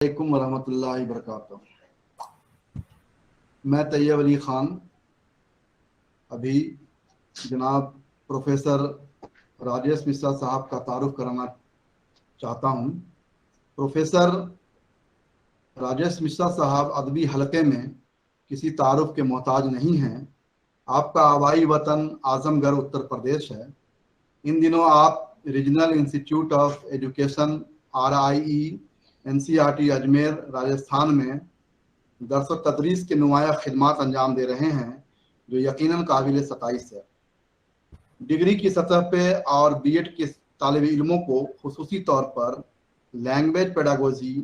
علیکم ورحمۃ اللہ وبرکاتہ۔ میں طیب علی خان ابھی جناب پروفیسر راجیش مشرا صاحب کا تعارف کرانا چاہتا ہوں۔ پروفیسر راجیش مشرا صاحب ادبی حلقے میں کسی تعارف کے محتاج نہیں ہیں۔ آپ کا آبائی وطن اعظم گڑھ اتر پردیش ہے۔ ان دنوں آپ regional institute of education RIE NCERT Ajmer Rajasthan میں درس و تدریس کے نمایاں خدمات انجام دے رہے ہیں، جو یقیناً قابل ستائش ہے۔ ڈگری کی سطح پہ اور BEd کے طالب علموں کو خصوصی طور پر لینگویج پیڈاگوجی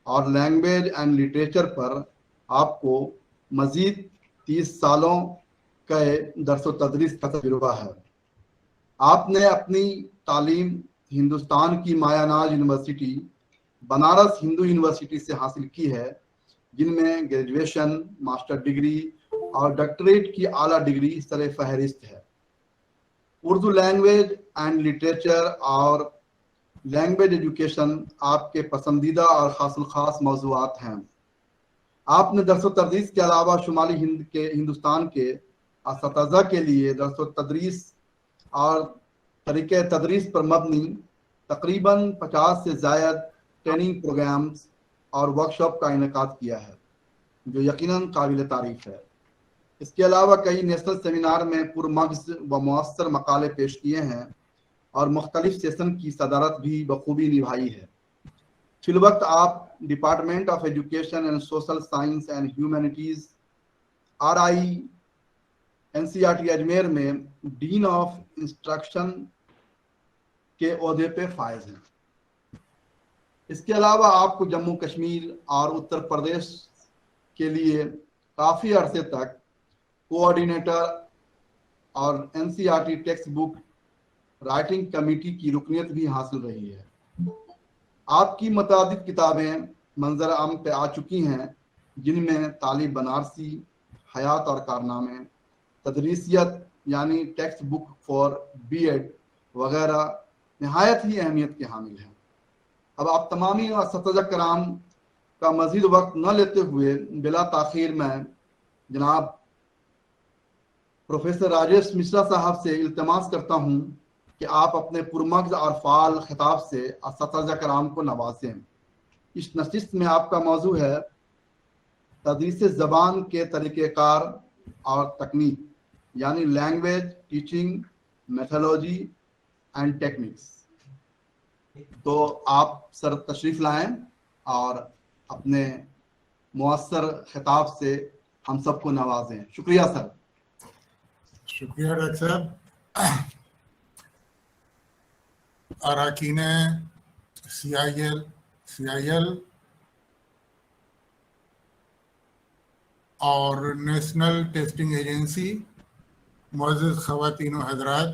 اور لینگویج اینڈ لٹریچر پر آپ کو مزید 30 سالوں کا درس و تدریس کا تجربہ ہے۔ آپ نے اپنی تعلیم ہندوستان کی مایا ناز یونیورسٹی بنارس ہندو یونیورسٹی سے حاصل کی ہے، جن میں گریجویشن، ماسٹر ڈگری اور ڈاکٹریٹ کی اعلیٰ ڈگری سر فہرست ہے۔ اردو لینگویج اینڈ لٹریچر اور لینگویج ایجوکیشن آپ کے پسندیدہ اور خاص الخاص موضوعات ہیں۔ آپ نے درس و تدریس کے علاوہ شمالی ہندوستان کے اساتذہ کے لیے درس و تدریس اور طریقہ تدریس پر مبنی تقریباً 50 سے زائد ٹریننگ پروگرامز اور ورکشاپ کا انعقاد کیا ہے، جو یقیناً قابل تعریف ہے۔ اس کے علاوہ کئی نیشنل سیمینار میں پرمغز و مؤثر مقالے پیش کیے ہیں اور مختلف سیشن کی صدارت بھی بخوبی نبھائی ہے۔ فی الوقت آپ department of education and social science and humanities RIE NCERT Ajmer میں ڈین آف انسٹرکشن کے عہدے پہ فائز ہیں۔ اس کے علاوہ آپ کو جموں کشمیر اور اتر پردیش کے لیے کافی عرصے تک کوآرڈینیٹر اور NCERT text book writing committee کی رکنیت بھی حاصل رہی ہے۔ آپ کی متعدد کتابیں منظر عام پہ آ چکی ہیں، جن میں طالب بنارسی، حیات اور کارنامے، تدریسیت یعنی ٹیکسٹ بک فار BEd وغیرہ نہایت ہی اہمیت کے حامل ہیں۔ اب آپ تمامی اساتذہ کرام کا مزید وقت نہ لیتے ہوئے بلا تاخیر میں جناب پروفیسر راجیش مشرا صاحب سے التماس کرتا ہوں کہ آپ اپنے پرمغز اور فعال خطاب سے اساتذہ کرام کو نوازیں۔ اس نشست میں آپ کا موضوع ہے تدریس زبان کے طریقہ کار اور تکنیک، یعنی language teaching methodology and techniques. تو آپ سر تشریف لائیں اور اپنے مؤثر خطاب سے ہم سب کو نوازیں۔ شکریہ سر۔ شکریہ ڈاکٹر صاحب۔ اراکین CIL اور نیشنل ٹیسٹنگ ایجنسی، معزز خواتین و حضرات،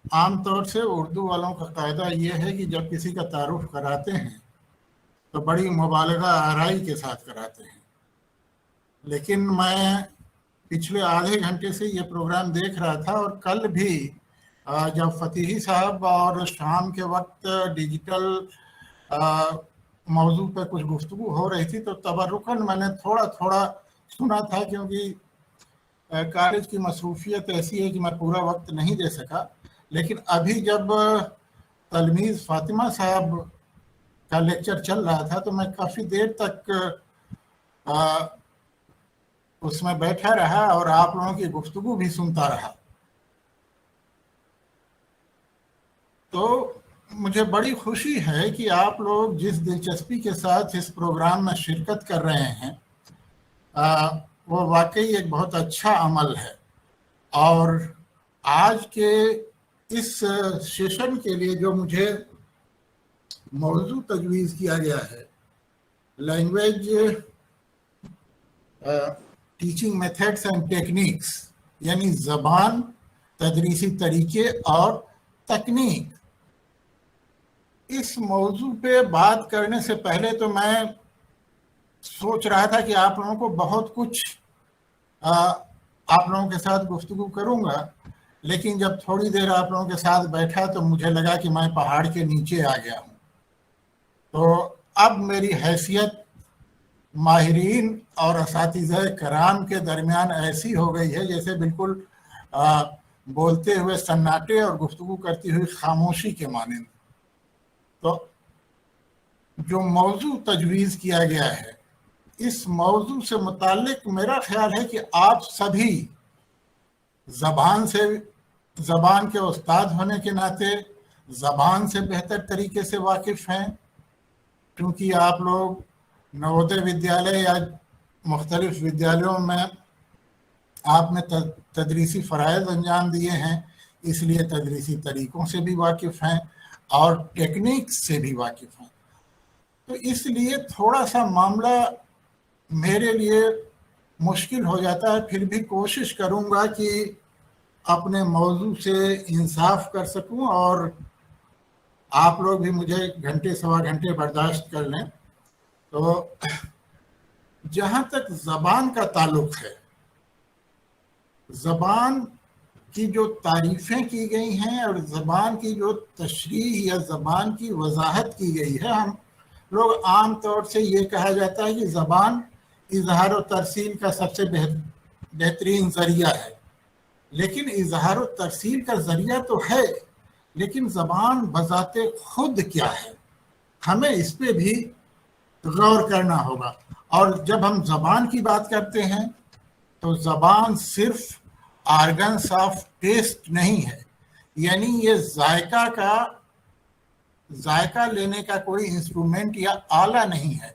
عام طور سے اردو والوں کا قاعدہ یہ ہے کہ جب کسی کا تعارف کراتے ہیں تو بڑی مبالغہ آرائی کے ساتھ کراتے ہیں، لیکن میں پچھلے آدھے گھنٹے سے یہ پروگرام دیکھ رہا تھا، اور کل بھی جب فتیحی صاحب اور شام کے وقت ڈیجیٹل موضوع پہ کچھ گفتگو ہو رہی تھی تو تبرکاً میں نے تھوڑا تھوڑا سنا تھا، کیونکہ کالج کی مصروفیت ایسی ہے کہ میں پورا وقت نہیں دے سکا۔ لیکن ابھی جب تلمیذ فاطمہ صاحب کا لیکچر چل رہا تھا تو میں کافی دیر تک اس میں بیٹھا رہا اور آپ لوگوں کی گفتگو بھی سنتا رہا۔ تو مجھے بڑی خوشی ہے کہ آپ لوگ جس دلچسپی کے ساتھ اس پروگرام میں شرکت کر رہے ہیں وہ واقعی ایک بہت اچھا عمل ہے۔ اور آج کے اس سیشن کے لیے جو مجھے موضوع تجویز کیا گیا ہے، language teaching methods and techniques, یعنی زبان، تدریسی طریقے اور تکنیک، اس موضوع پہ بات کرنے سے پہلے تو میں سوچ رہا تھا کہ آپ لوگوں کو بہت کچھ آپ لوگوں کے ساتھ گفتگو کروں گا، لیکن جب تھوڑی دیر آپ لوگوں کے ساتھ بیٹھا تو مجھے لگا کہ میں پہاڑ کے نیچے آ گیا ہوں۔ تو اب میری حیثیت ماہرین اور اساتذہ کرام کے درمیان ایسی ہو گئی ہے جیسے بالکل بولتے ہوئے سناٹے اور گفتگو کرتی ہوئی خاموشی کے مانند۔ تو جو موضوع تجویز کیا گیا ہے، اس موضوع سے متعلق میرا خیال ہے کہ آپ سبھی زبان کے استاد ہونے کے ناطے زبان سے بہتر طریقے سے واقف ہیں، کیونکہ آپ لوگ نوودے ودیالیہ یا مختلف ودیالیوں میں آپ نے تدریسی فرائض انجام دیے ہیں، اس لیے تدریسی طریقوں سے بھی واقف ہیں اور ٹیکنیک سے بھی واقف ہیں۔ تو اس لیے تھوڑا سا معاملہ میرے لیے مشکل ہو جاتا ہے، پھر بھی کوشش کروں گا کہ اپنے موضوع سے انصاف کر سکوں اور آپ لوگ بھی مجھے گھنٹے سوا گھنٹے برداشت کر لیں۔ تو جہاں تک زبان کا تعلق ہے، زبان کی جو تعریفیں کی گئی ہیں اور زبان کی جو تشریح یا زبان کی وضاحت کی گئی ہے، ہم لوگ عام طور سے یہ کہا جاتا ہے کہ زبان اظہار و ترسیل کا سب سے بہترین ذریعہ ہے، لیکن اظہار و ترسیل کا ذریعہ تو ہے، لیکن زبان بذات خود کیا ہے، ہمیں اس پہ بھی غور کرنا ہوگا۔ اور جب ہم زبان کی بات کرتے ہیں تو زبان صرف آرگنس آف ٹیسٹ نہیں ہے، یعنی یہ ذائقہ لینے کا کوئی انسٹرومنٹ یا آلہ نہیں ہے۔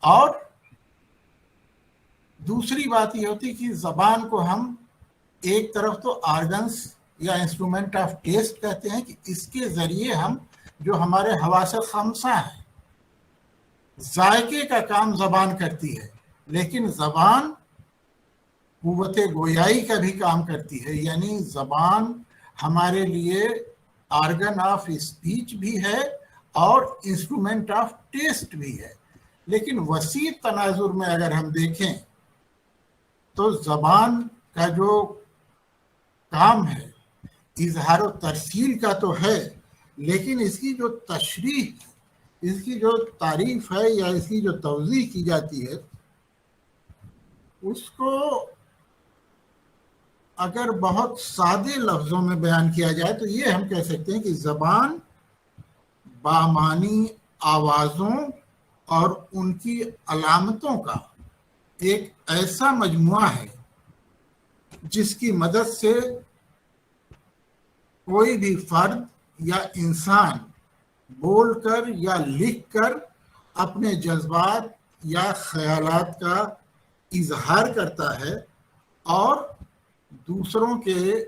اور دوسری بات یہ ہوتی کہ زبان کو ہم ایک طرف تو آرگنس یا انسٹرومنٹ آف ٹیسٹ کہتے ہیں کہ اس کے ذریعے ہم جو ہمارے حواس خمسہ ہیں، ذائقے کا کام زبان کرتی ہے، لیکن زبان قوت گویائی کا بھی کام کرتی ہے، یعنی زبان ہمارے لیے آرگن آف اسپیچ بھی ہے اور انسٹرومنٹ آف ٹیسٹ بھی ہے۔ لیکن وسیع تناظر میں اگر ہم دیکھیں تو زبان کا جو کام ہے اظہار و ترسیل کا تو ہے، لیکن اس کی جو تشریح، اس کی جو تعریف ہے یا اس کی جو توضیح کی جاتی ہے، اس کو اگر بہت سادے لفظوں میں بیان کیا جائے تو یہ ہم کہہ سکتے ہیں کہ زبان بامعنی آوازوں اور ان کی علامتوں کا ایک ایسا مجموعہ ہے جس کی مدد سے کوئی بھی فرد یا انسان بول کر یا لکھ کر اپنے جذبات یا خیالات کا اظہار کرتا ہے اور دوسروں کے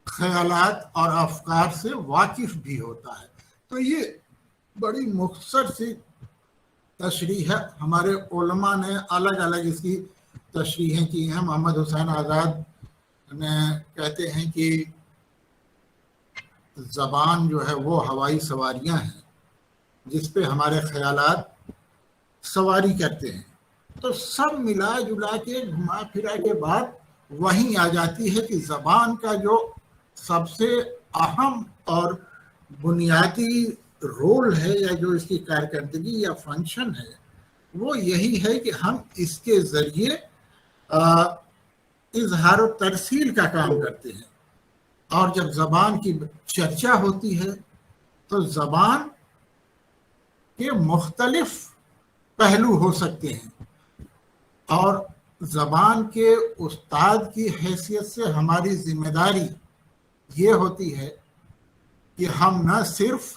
خیالات اور افکار سے واقف بھی ہوتا ہے۔ تو یہ بڑی مختصر سی تشریح ہے، ہمارے علماء نے الگ الگ اس کی تشریحیں کی ہیں۔ محمد حسین آزاد نے کہتے ہیں کہ زبان جو ہے وہ ہوائی سواریاں ہیں جس پہ ہمارے خیالات سواری کرتے ہیں۔ تو سب ملا جلا کے گھما پھرا کے بعد وہیں آ جاتی ہے کہ زبان کا جو سب سے اہم اور بنیادی رول ہے یا جو اس کی کارکردگی یا فنکشن ہے وہ یہی ہے کہ ہم اس کے ذریعے اظہار و ترسیل کا کام کرتے ہیں۔ اور جب زبان کی چرچا ہوتی ہے تو زبان کے مختلف پہلو ہو سکتے ہیں، اور زبان کے استاد کی حیثیت سے ہماری ذمہ داری یہ ہوتی ہے کہ ہم نہ صرف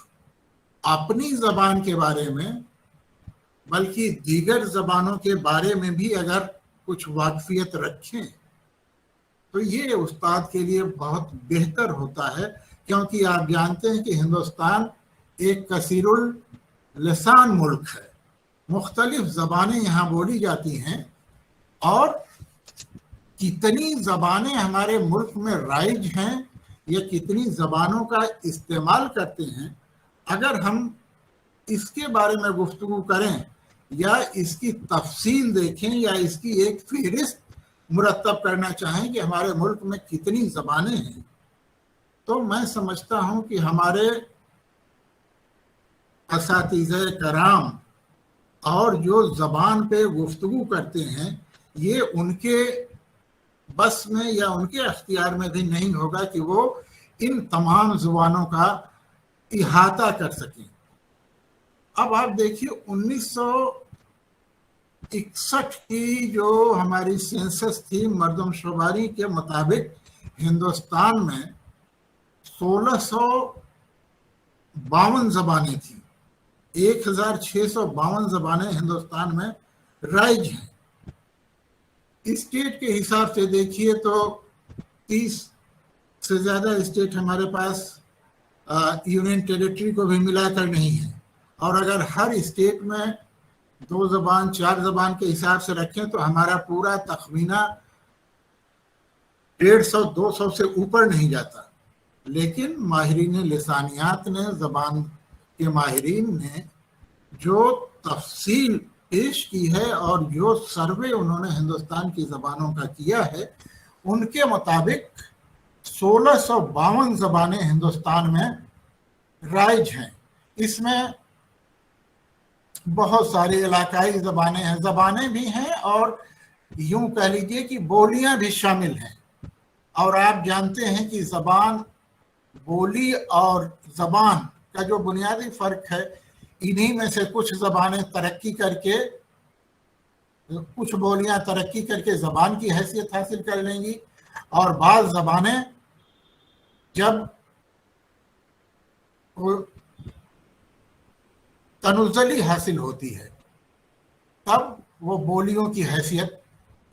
اپنی زبان کے بارے میں بلکہ دیگر زبانوں کے بارے میں بھی اگر کچھ واقفیت رکھیں تو یہ استاد کے لیے بہت بہتر ہوتا ہے، کیونکہ آپ جانتے ہیں کہ ہندوستان ایک کثیر اللسان ملک ہے، مختلف زبانیں یہاں بولی جاتی ہیں، اور کتنی زبانیں ہمارے ملک میں رائج ہیں یا کتنی زبانوں کا استعمال کرتے ہیں، اگر ہم اس کے بارے میں گفتگو کریں یا اس کی تفصیل دیکھیں یا اس کی ایک فہرست مرتب کرنا چاہیں کہ ہمارے ملک میں کتنی زبانیں ہیں، تو میں سمجھتا ہوں کہ ہمارے اساتذہ کرام اور جو زبان پہ گفتگو کرتے ہیں یہ ان کے بس میں یا ان کے اختیار میں بھی نہیں ہوگا کہ وہ ان تمام زبانوں کا احاطہ کر سکیں۔ اب آپ دیکھیے 1961 کی جو ہماری سینسس تھی مردم شماری کے مطابق ہندوستان میں 1652 زبانیں تھیں، 1652 زبانیں ہندوستان میں رائج ہیں۔ اسٹیٹ کے حساب سے دیکھیے تو 30 سے زیادہ اسٹیٹ ہمارے پاس یونین ٹیریٹری کو بھی ملا کر نہیں ہے، اور اگر ہر اسٹیٹ میں 2 زبان 4 زبان کے حساب سے رکھیں تو ہمارا پورا تخمینہ 150-200 سے اوپر نہیں جاتا۔ لیکن ماہرین لسانیات نے، زبان کے ماہرین نے جو تفصیل پیش کی ہے اور جو سروے انہوں نے ہندوستان کی زبانوں کا کیا ہے، ان کے مطابق 1652 زبانیں ہندوستان میں رائج ہیں۔ اس میں بہت ساری علاقائی زبانیں ہیں، زبانیں بھی ہیں اور یوں کہہ لیجئے کہ بولیاں بھی شامل ہیں۔ اور آپ جانتے ہیں کہ زبان، بولی اور زبان کا جو بنیادی فرق ہے، انہی میں سے کچھ زبانیں ترقی کر کے، کچھ بولیاں ترقی کر کے زبان کی حیثیت حاصل کر لیں گی، اور بعض زبانیں جب تنزلی حاصل ہوتی ہے تب وہ بولیوں کی حیثیت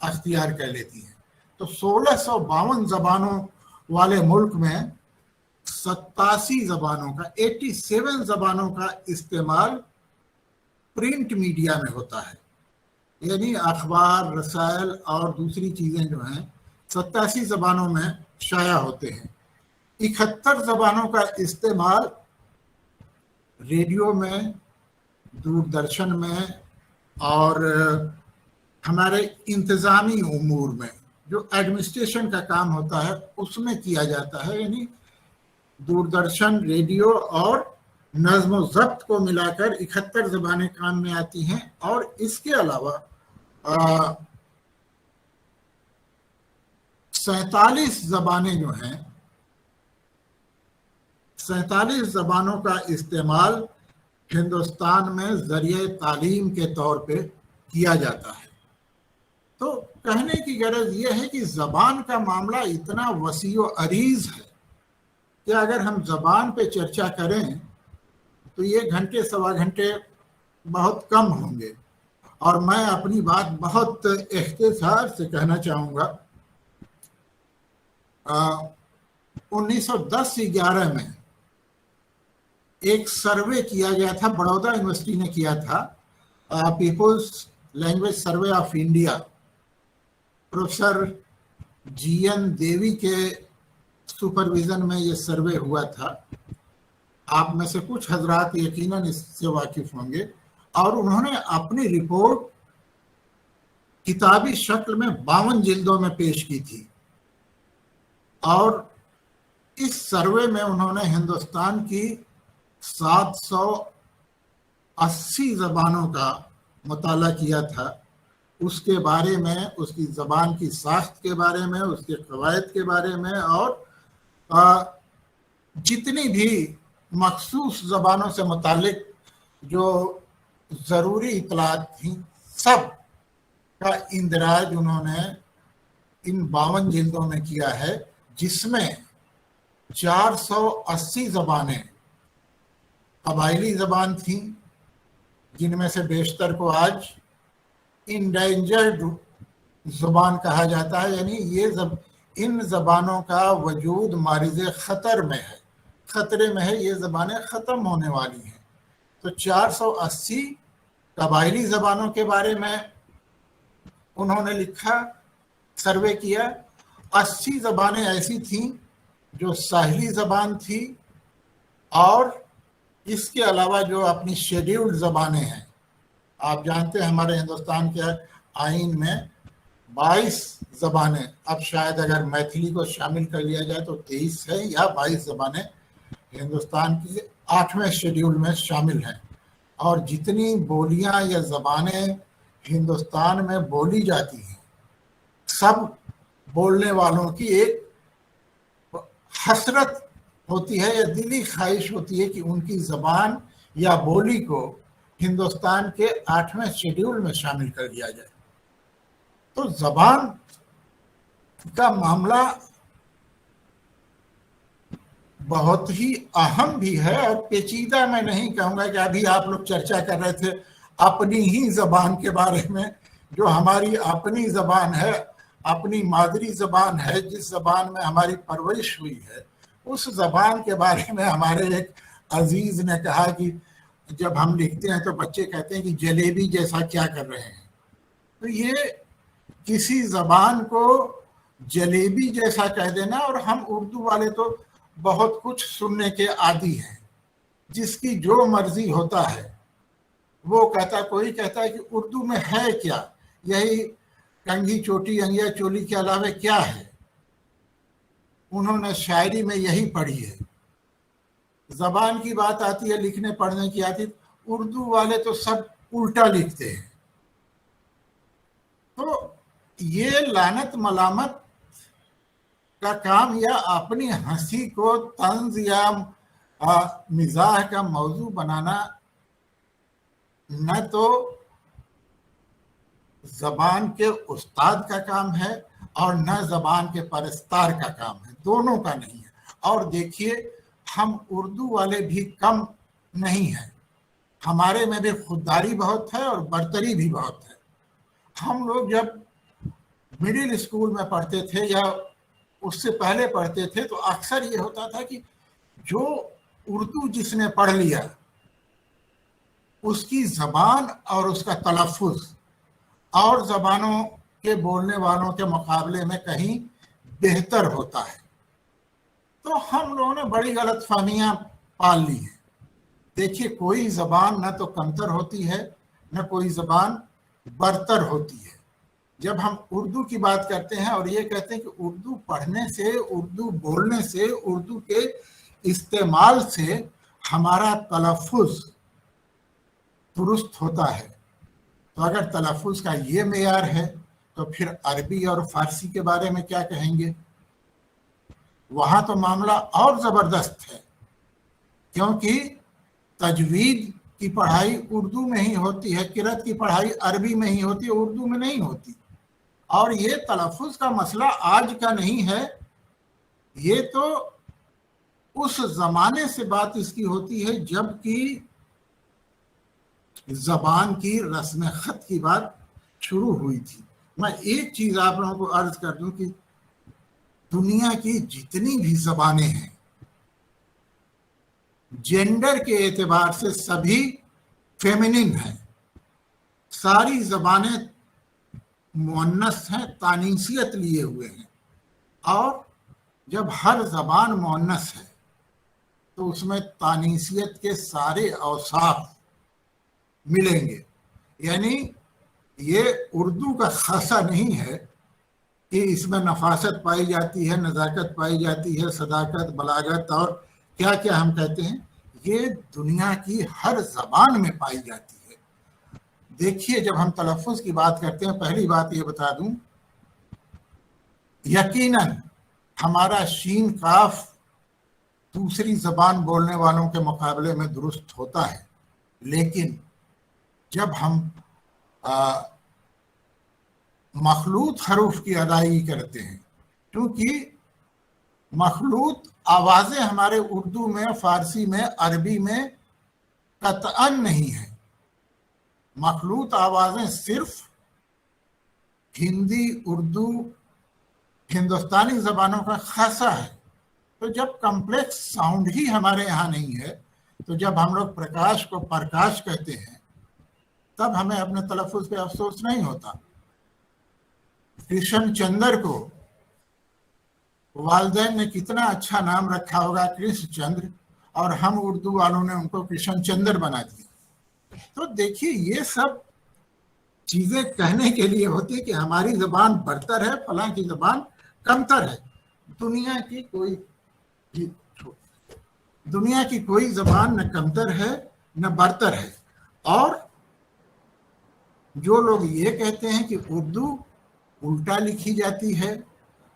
اختیار کر لیتی ہیں۔ تو 1652 زبانوں والے ملک میں 87 زبانوں کا 87 زبانوں کا استعمال پرنٹ میڈیا میں ہوتا ہے، یعنی اخبار، رسائل اور دوسری چیزیں جو ہیں 87 زبانوں میں شائع ہوتے ہیں۔ 71 زبانوں کا استعمال ریڈیو میں، دوردرشن میں اور ہمارے انتظامی امور میں جو ایڈمنسٹریشن کا کام ہوتا ہے اس میں کیا جاتا ہے، یعنی دوردرشن، ریڈیو اور نظم و ضبط کو ملا کر 71 زبانیں کام میں آتی ہیں۔ اور اس کے علاوہ 47 زبانیں جو ہیں، 47 زبانوں کا استعمال ہندوستان میں ذریعہ تعلیم کے طور پہ کیا جاتا ہے۔ تو کہنے کی غرض یہ ہے کہ زبان کا معاملہ اتنا وسیع و عریض ہے کہ اگر ہم زبان پہ چرچا کریں تو یہ گھنٹے سوا گھنٹے بہت کم ہوں گے، اور میں اپنی بات بہت اختصار سے کہنا چاہوں گا۔ 1910-11 میں ایک سروے کیا گیا تھا، بڑودہ یونیورسٹی نے کیا تھا، people's language survey of India, professor G N Devy کے سپرویژن میں یہ سروے ہوا تھا۔ آپ میں سے کچھ حضرات یقیناً اس سے واقف ہوں گے، اور انہوں نے اپنی رپورٹ کتابی شکل میں 52 جلدوں میں پیش کی تھی، اور اس سروے میں انہوں نے ہندوستان کی 780 زبانوں کا مطالعہ کیا تھا، اس کے بارے میں، اس کی زبان کی ساخت کے بارے میں، اس کے قواعد کے بارے میں، اور جتنی بھی مخصوص زبانوں سے متعلق جو ضروری اطلاعات تھیں سب کا اندراج انہوں نے ان 52 جلدوں میں کیا ہے، جس میں 480 زبانیں قبائلی زبان تھیں، جن میں سے بیشتر کو آج انڈینجرڈ زبان کہا جاتا ہے، یعنی ان زبانوں کا وجود معرض خطر میں ہے، خطرے میں ہے، یہ زبانیں ختم ہونے والی ہیں۔ تو 480 قبائلی زبانوں کے بارے میں انہوں نے لکھا، سروے کیا۔ 80 زبانیں ایسی تھیں جو ساحلی زبان تھی، اور اس کے علاوہ جو اپنی شیڈیولڈ زبانیں ہیں، آپ جانتے ہیں ہمارے ہندوستان کے آئین میں 22 زبانیں، اب شاید اگر میتھلی کو شامل کر لیا جائے تو 23 ہے یا 22 زبانیں ہندوستان کی 8वें शेड्यूल में शामिल हैं, और जितनी बोलियां या ज़बानें हिंदुस्तान में बोली जाती हैं, सब बोलने वालों की एक हसरत होती है या दिली ख्वाहिश होती है कि उनकी ज़बान या बोली को हिंदुस्तान के 8वें शेड्यूल में शामिल कर दिया जाए। तो ज़बान का मामला बहुत ही अहम भी है और पेचीदा। मैं नहीं कहूँगा कि अभी आप लोग चर्चा कर रहे थे अपनी ही ज़बान के बारे में, जो हमारी अपनी ज़बान है, अपनी मादरी ज़बान है, जिस ज़बान में हमारी परवरिश हुई है, उस ज़बान के बारे में हमारे एक अजीज़ ने कहा कि जब हम लिखते हैं तो बच्चे कहते हैं कि जलेबी जैसा क्या कर रहे हैं। तो ये किसी ज़बान को जलेबी जैसा कह देना, और हम उर्दू वाले तो बहुत कुछ सुनने के आदी हैं, जिसकी जो मर्जी होता है वो कहता। कोई कहता है कि उर्दू में है क्या, यही कंघी चोटी अंगिया चोली के अलावा क्या है, उन्होंने शायरी में यही पढ़ी है। ज़बान की बात आती है, लिखने पढ़ने की आती, उर्दू वाले तो सब उल्टा लिखते हैं। तो ये लानत मलामत का काम या अपनी हंसी को तंज या मिजाह का मौजू बनाना न तो ज़बान के उस्ताद का काम है और न ज़बान के परस्तार का काम है, दोनों का नहीं है। और देखिए, हम उर्दू वाले भी कम नहीं हैं, हमारे में भी खुददारी बहुत है और बर्तरी भी बहुत है। हम लोग जब मिडिल स्कूल में पढ़ते थे या उससे पहले पढ़ते थे तो अक्सर ये होता था कि जो उर्दू जिसने पढ़ लिया उसकी ज़बान और उसका तलफ़ुज़ और ज़बानों के बोलने वालों के मुकाबले में कहीं बेहतर होता है। तो हम लोगों ने बड़ी गलतफहमियां पाल ली हैं। देखिए, कोई ज़बान न तो कमतर होती है न कोई ज़बान बरतर होती है। जब हम उर्दू की बात करते हैं और ये कहते हैं कि उर्दू पढ़ने से, उर्दू बोलने से, उर्दू के इस्तेमाल से हमारा तलफ़ुज़ दुरुस्त होता है, तो अगर तलफ़ुज़ का ये मेयार है तो फिर अरबी और फ़ारसी के बारे में क्या कहेंगे? वहाँ तो मामला और ज़बरदस्त है, क्योंकि तजवीद की पढ़ाई उर्दू में ही होती है, किरत की पढ़ाई अरबी में ही होती है, उर्दू में नहीं होती। और ये तलफ़ुज़ का मसला आज का नहीं है, ये तो उस ज़माने से बात इसकी होती है जबकि ज़बान की रस्म ख़त की बात शुरू हुई थी। मैं एक चीज़ आप लोगों को अर्ज़ कर दूं कि दुनिया की जितनी भी ज़बानें हैं, जेंडर के एतबार से सभी फेमिनिन हैं। सारी ज़बानें मुअन्नस हैं, तानीसियत लिए हुए हैं। और जब हर ज़बान मुअन्नस है तो उसमें तानीसियत के सारे औसाफ मिलेंगे। यानी ये उर्दू का खासा नहीं है कि इसमें नफासत पाई जाती है, नज़ाकत पाई जाती है, सदाकत, बलागत और क्या क्या हम कहते हैं, ये दुनिया की हर ज़बान में पाई जाती है। देखिए, जब हम तलफ़ुज़ की बात करते हैं, पहली बात ये बता दूं, यकीनन हमारा शीन काफ दूसरी ज़बान बोलने वालों के मुकाबले में दुरुस्त होता है, लेकिन जब हम मखलूत हरूफ की अदायगी करते हैं, क्योंकि मखलूत आवाज़ें हमारे उर्दू में, फ़ारसी में, अरबी में कतअन नहीं है। मखलूत आवाज़ें सिर्फ हिंदी, उर्दू, हिंदुस्तानी ज़बानों का खासा है। तो जब कम्प्लेक्स साउंड ही हमारे यहाँ नहीं है, तो जब हम लोग प्रकाश को प्रकाश कहते हैं तब हमें अपने तलफ़ुज़ पे अफसोस नहीं होता। कृष्ण चंद्र को वालिदैन ने कितना अच्छा नाम रखा होगा, कृष्ण चंद्र, और हम उर्दू वालों ने उनको कृष्ण चंद्र बना दिया। तो देखिए, ये सब चीज़ें कहने के लिए होती है कि हमारी ज़बान बरतर है, फलां की ज़बान कमतर है। दुनिया की कोई दुनिया की कोई जबान न कमतर है न बरतर है। और जो लोग ये कहते हैं कि उर्दू उल्टा लिखी जाती है,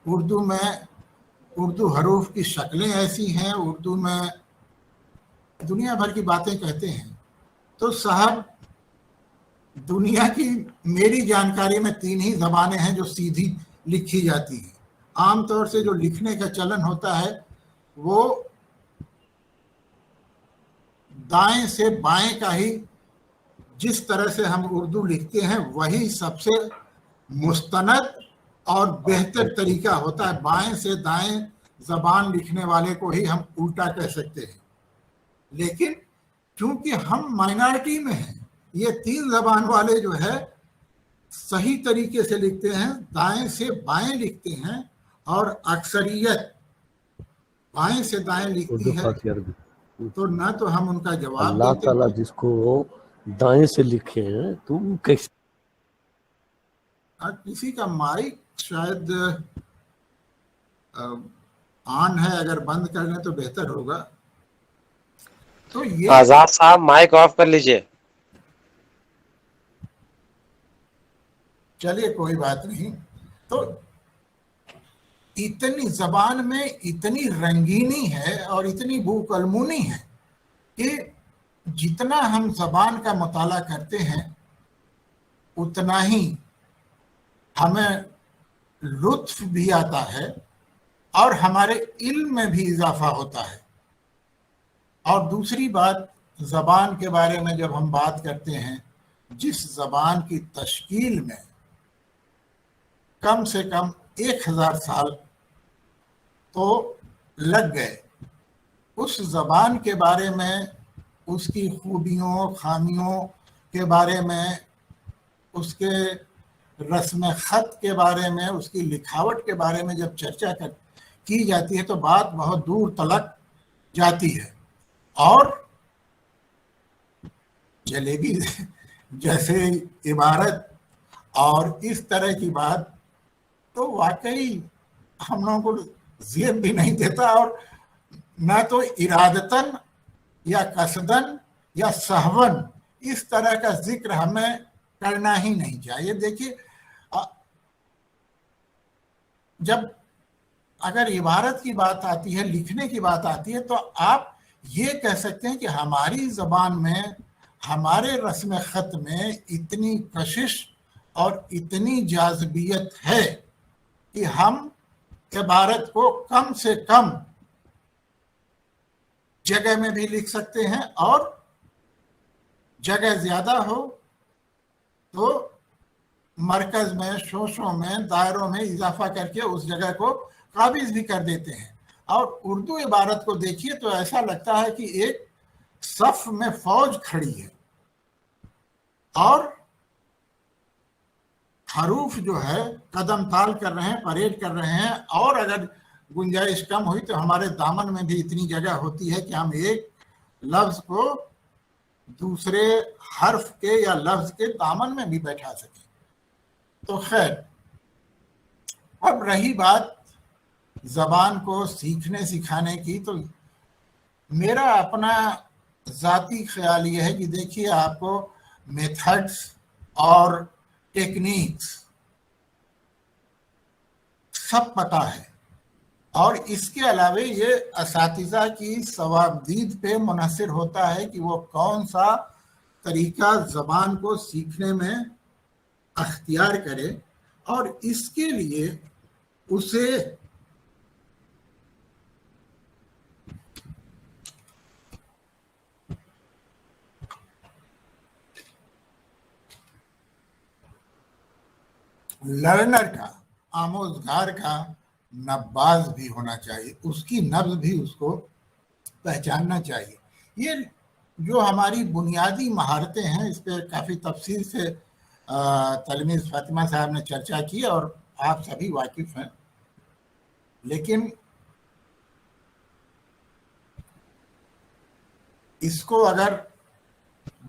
उर्दू हरूफ की शक्लें ऐसी हैं, उर्दू में दुनिया भर की बातें कहते हैं, तो साहब दुनिया की मेरी जानकारी में 3 ही जबानें हैं जो सीधी लिखी जाती हैं। आमतौर से जो लिखने का चलन होता है वो दाएं से बाएं का ही, जिस तरह से हम उर्दू लिखते हैं वही सबसे मुस्तनद और बेहतर तरीका होता है। बाएं से दाएं जबान लिखने वाले को ही हम उल्टा कह सकते हैं। लेकिन चूंकि हम माइनॉरिटी में हैं, ये 3 जबान वाले जो है सही तरीके से लिखते हैं, दाएं से बाएं लिखते हैं, और अक्सरियत बाएं से दाएं लिखती है, तो ना तो हम उनका जवाब अल्लाह देते ताला जिसको दाएं से लिखे हैं तुम कैसे? किसी का माइक शायद ऑन है, अगर बंद कर लें तो बेहतर होगा। तो ये आजाद साहब माइक ऑफ कर लीजिए। चलिए कोई बात नहीं। तो इतनी जबान में इतनी रंगीनी है और इतनी बूकलमुनी है कि जितना हम जबान का मुताला करते हैं उतना ही हमें लुत्फ भी आता है और हमारे इल्म में भी इजाफा होता है। और दूसरी बात, जबान के बारे में जब हम बात करते हैं, जिस जबान की तश्कील में कम से कम 1000 साल तो लग गए, उस जबान के बारे में, उसकी खूबियों खामियों के बारे में, उसके रस्म खत के बारे में, उसकी लिखावट के बारे में जब चर्चा की जाती है तो बात बहुत दूर तलक जाती है। और जलेबी जैसे इबारत और इस तरह की बात तो वाकई हम लोगों को ज़ेब भी नहीं देता, और न तो इरादतन या कसदन या सहवन इस तरह का जिक्र हमें करना ही नहीं चाहिए। देखिए, जब अगर इबारत की बात आती है, लिखने की बात आती है, तो आप ये कह सकते हैं कि हमारी ज़बान में, हमारे रस्म ख़त में इतनी कशिश और इतनी जाज़बियत है कि हम इबारत को कम से कम जगह में भी लिख सकते हैं, और जगह ज़्यादा हो तो मरकज़ में, शोशों में, दायरों में इजाफा करके उस जगह को काबिज भी कर देते हैं। और उर्दू इबारत को देखिए तो ऐसा लगता है कि एक सफ में फौज खड़ी है, और हरूफ जो है कदम ताल कर रहे हैं, परेड कर रहे हैं, और अगर गुंजाइश कम हुई तो हमारे दामन में भी इतनी जगह होती है कि हम एक लफ्ज को दूसरे हर्फ के या लफ्ज के दामन में भी बैठा सकें। तो खैर, अब रही बात जबान को सीखने सिखाने की, तो मेरा अपना ज़ाती ख्याल ये है कि देखिए, आपको मेथड्स और टेक्निक्स सब पता है, और इसके अलावे ये असातिज़ा की सवाबदीद पे मुनहसर होता है कि वो कौन सा तरीका ज़बान को सीखने में अख्तियार करे, और इसके लिए उसे लर्नर का, आमोजगार का नब्बाज भी होना चाहिए, उसकी नब्ज भी उसको पहचानना चाहिए। ये जो हमारी बुनियादी महारतें हैं, इस पर काफ़ी तफसील से तलमीज़ फातिमा साहब ने चर्चा की और आप सभी वाकिफ़ हैं, लेकिन इसको अगर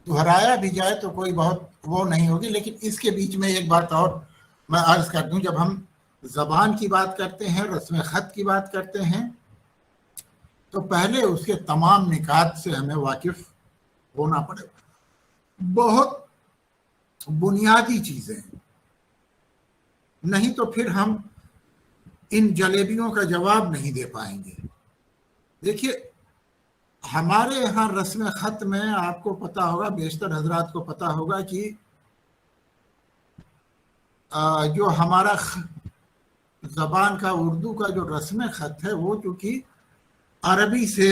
दोहराया भी जाए तो कोई बहुत वो नहीं होगी। लेकिन इसके बीच में एक बात और मैं अर्ज़ कर दूं, जब हम ज़बान की बात करते हैं, रस्म ख़त की बात करते हैं, تو پہلے اس کے تمام نکات سے ہمیں واقف ہونا پڑے گا. بہت بنیادی چیزیں ہیں، نہیں تو پھر ہم ان جلیبیوں کا جواب نہیں دے پائیں گے. دیکھیے ہمارے یہاں رسم خط میں آپ کو پتا ہوگا، بیشتر حضرات کو پتا ہوگا کہ جو ہمارا زبان کا اردو کا جو رسم خط ہے وہ چونکہ عربی سے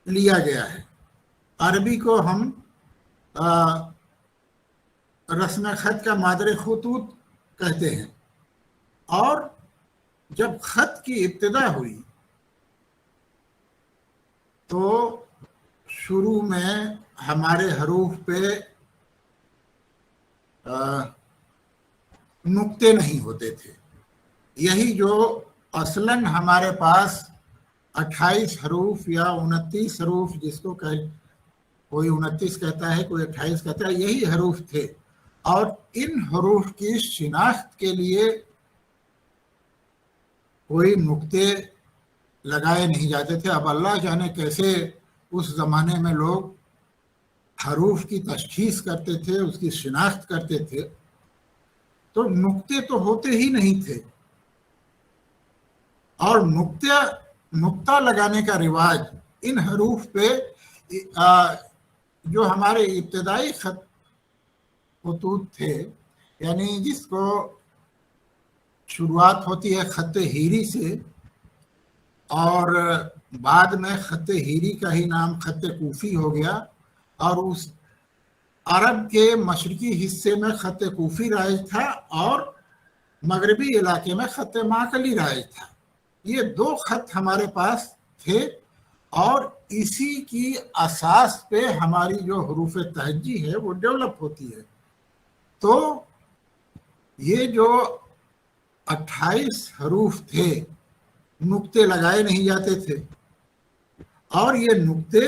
لیا گیا ہے. عربی کو ہم رسم خط کا مادر خطوط کہتے ہیں. اور جب خط کی ابتدا ہوئی تو شروع میں ہمارے حروف پہ نقطے نہیں ہوتے تھے. یہی جو اصلاً ہمارے پاس 28 حروف یا 29 حروف، جس کو کوئی 29 کہتا ہے کوئی 28 کہتا ہے، یہی حروف تھے. اور ان حروف کی شناخت کے لیے کوئی نقطے لگائے نہیں جاتے تھے. اب اللہ جانے کیسے اس زمانے میں لوگ حروف کی تشخیص کرتے تھے، اس کی شناخت کرتے تھے. تو نقطے تو ہوتے ہی نہیں تھے، اور نقطہ لگانے کا رواج ان حروف پہ جو ہمارے ابتدائی خطوط تھے، یعنی جس کو شروعات ہوتی ہے خط ہیری سے، اور بعد میں خط ہیری کا ہی نام خط کوفی ہو گیا، اور اس عرب کے مشرقی حصے میں خط کوفی رائج تھا اور مغربی علاقے میں خط معقلی رائج تھا. یہ دو خط ہمارے پاس تھے، اور اسی کی اساس پہ ہماری جو حروف تہجی ہے وہ ڈیولپ ہوتی ہے. تو یہ جو 28 حروف تھے، نقطے لگائے نہیں جاتے تھے، اور یہ نقطے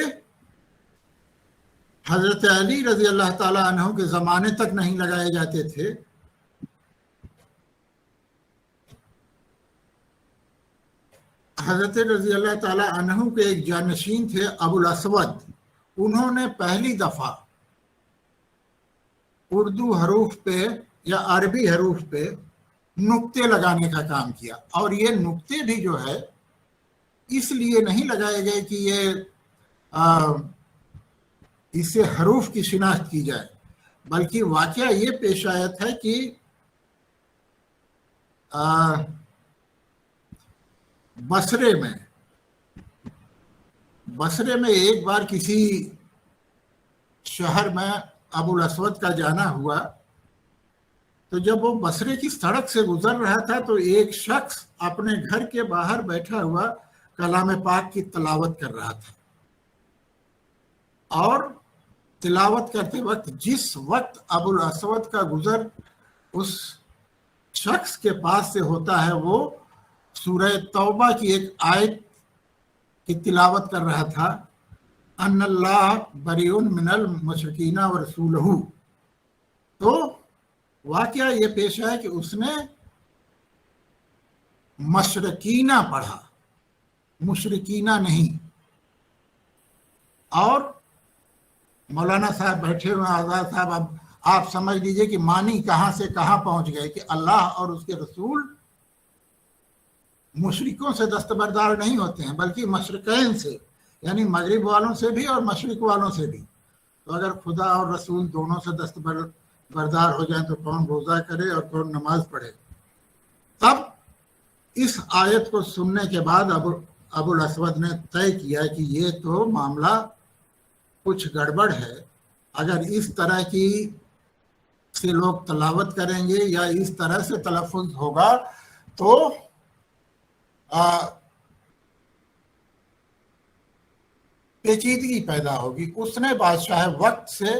حضرت علی رضی اللہ تعالیٰ عنہ کے زمانے تک نہیں لگائے جاتے تھے. حضرت رضی اللہ تعالیٰ عنہ کے ایک جانشین تھے ابو الاسود، انہوں نے پہلی دفعہ اردو حروف پہ یا عربی حروف پہ نقطے لگانے کا کام کیا. اور یہ نقطے بھی جو ہے اس لیے نہیں لگائے گئے کہ یہ اس سے حروف کی شناخت کی جائے، بلکہ واقعہ یہ پیش آیا تھا کہ بصرے میں ایک بار کسی شہر میں ابو الاسود کا جانا ہوا. تو جب وہ بصرے کی سڑک سے گزر رہا تھا تو ایک شخص اپنے گھر کے باہر بیٹھا ہوا کلام پاک کی تلاوت کر رہا تھا، اور تلاوت کرتے وقت جس وقت ابو الاسود کا گزر اس شخص کے پاس سے ہوتا ہے، وہ سورہ توبہ کی ایک آیت کی تلاوت کر رہا تھا، ان اللہ بریء من المشرکین ورسولہ. تو واقعہ یہ پیش ہے کہ اس نے مشرکینہ پڑھا، مشرکینہ نہیں. اور مولانا صاحب بیٹھے ہوئے، آزاد صاحب، اب آپ سمجھ لیجئے کہ معنی کہاں سے کہاں پہنچ گئے کہ اللہ اور اس کے رسول مشرکوں سے دستبردار نہیں ہوتے ہیں بلکہ مشرقین سے، یعنی مغرب والوں سے بھی اور مشرق والوں سے بھی. تو اگر خدا اور رسول دونوں سے دستبردار ہو جائیں تو کون روزہ کرے اور کون نماز پڑھے؟ تب اس آیت کو سننے کے بعد ابو الاسود نے طے کیا کہ یہ تو معاملہ کچھ گڑبڑ ہے. اگر اس طرح کی سے لوگ تلاوت کریں گے یا اس طرح سے تلفظ ہوگا تو پیچیدگی پیدا ہوگی. اس نے بادشاہ وقت سے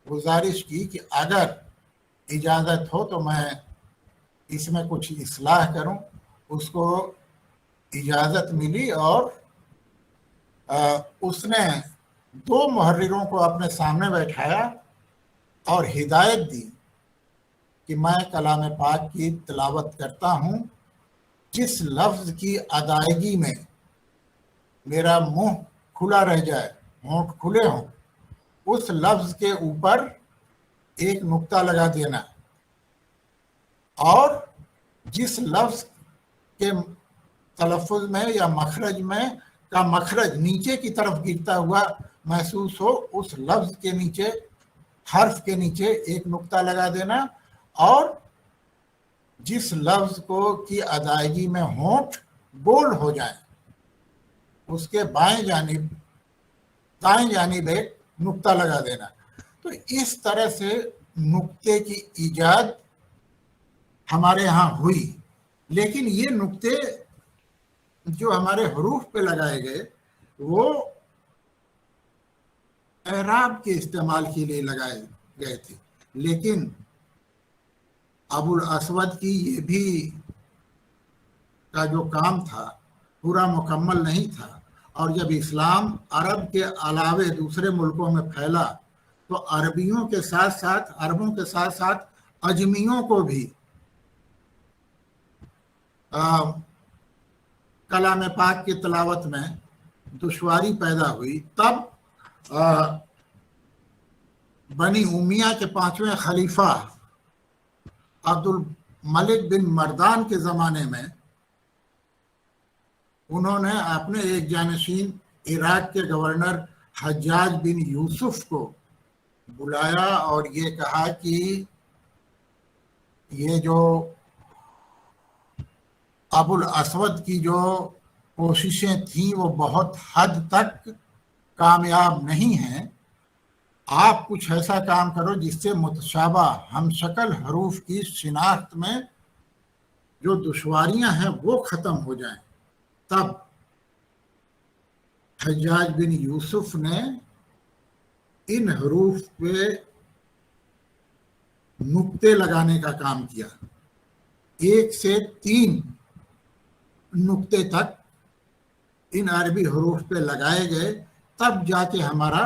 گزارش کی کہ اگر اجازت ہو تو میں اس میں کچھ اصلاح کروں. اس کو اجازت ملی اور اس نے 2 محرروں کو اپنے سامنے بیٹھایا اور ہدایت دی کہ میں کلام پاک کی تلاوت کرتا ہوں، جس لفظ کی ادائیگی میں मेरा मुंह खुला रह जाए, होंठ खुले हों, उस लफ्ज के ऊपर एक नुक्ता लगा देना, और जिस लफ्ज के तलफ़ुज़ में या मखरज में का मखरज नीचे की तरफ गिरता हुआ महसूस हो, उस लफ्ज के नीचे, हर्फ के नीचे एक नुक्ता लगा देना, और जिस लफ्ज को की अदायगी में होंठ बोल्ड हो जाए उसके बाएं जानिब दाएं जानिब एक नुक्ता लगा देना। तो इस तरह से नुक्ते की ईजाद हमारे यहाँ हुई। लेकिन ये नुक्ते जो हमारे हरूफ पे लगाए गए वो एराब के इस्तेमाल के लिए लगाए गए थे, लेकिन अबुल असवद की ये भी का जो काम था पूरा मुकम्मल नहीं था, और जब इस्लाम अरब के अलावे दूसरे मुल्कों में फैला तो अरबियों के साथ साथ, अरबों के साथ साथ अजमियों को भी कलाम पाक की तिलावत में दुश्वारी पैदा हुई। तब बनी उमिया के 5वें खलीफा अब्दुल मलिक बिन मर्दान के ज़माने में उन्होंने अपने एक जानशीन इराक के गवर्नर हज्जाज बिन यूसुफ को बुलाया और ये कहा कि ये जो अबुल असवद की जो कोशिशें थीं वो बहुत हद तक कामयाब नहीं हैं, आप कुछ ऐसा काम करो जिससे मुतशाबा हम शक्ल हरूफ की शिनाख्त में जो दुश्वारियां हैं वो ख़त्म हो जाएं। तब हज्जाज बिन यूसुफ ने इन हरूफ पे नुक्ते लगाने का काम किया। 1 से 3 नुक्ते तक इन अरबी हरूफ पे लगाए गए, तब जाके हमारा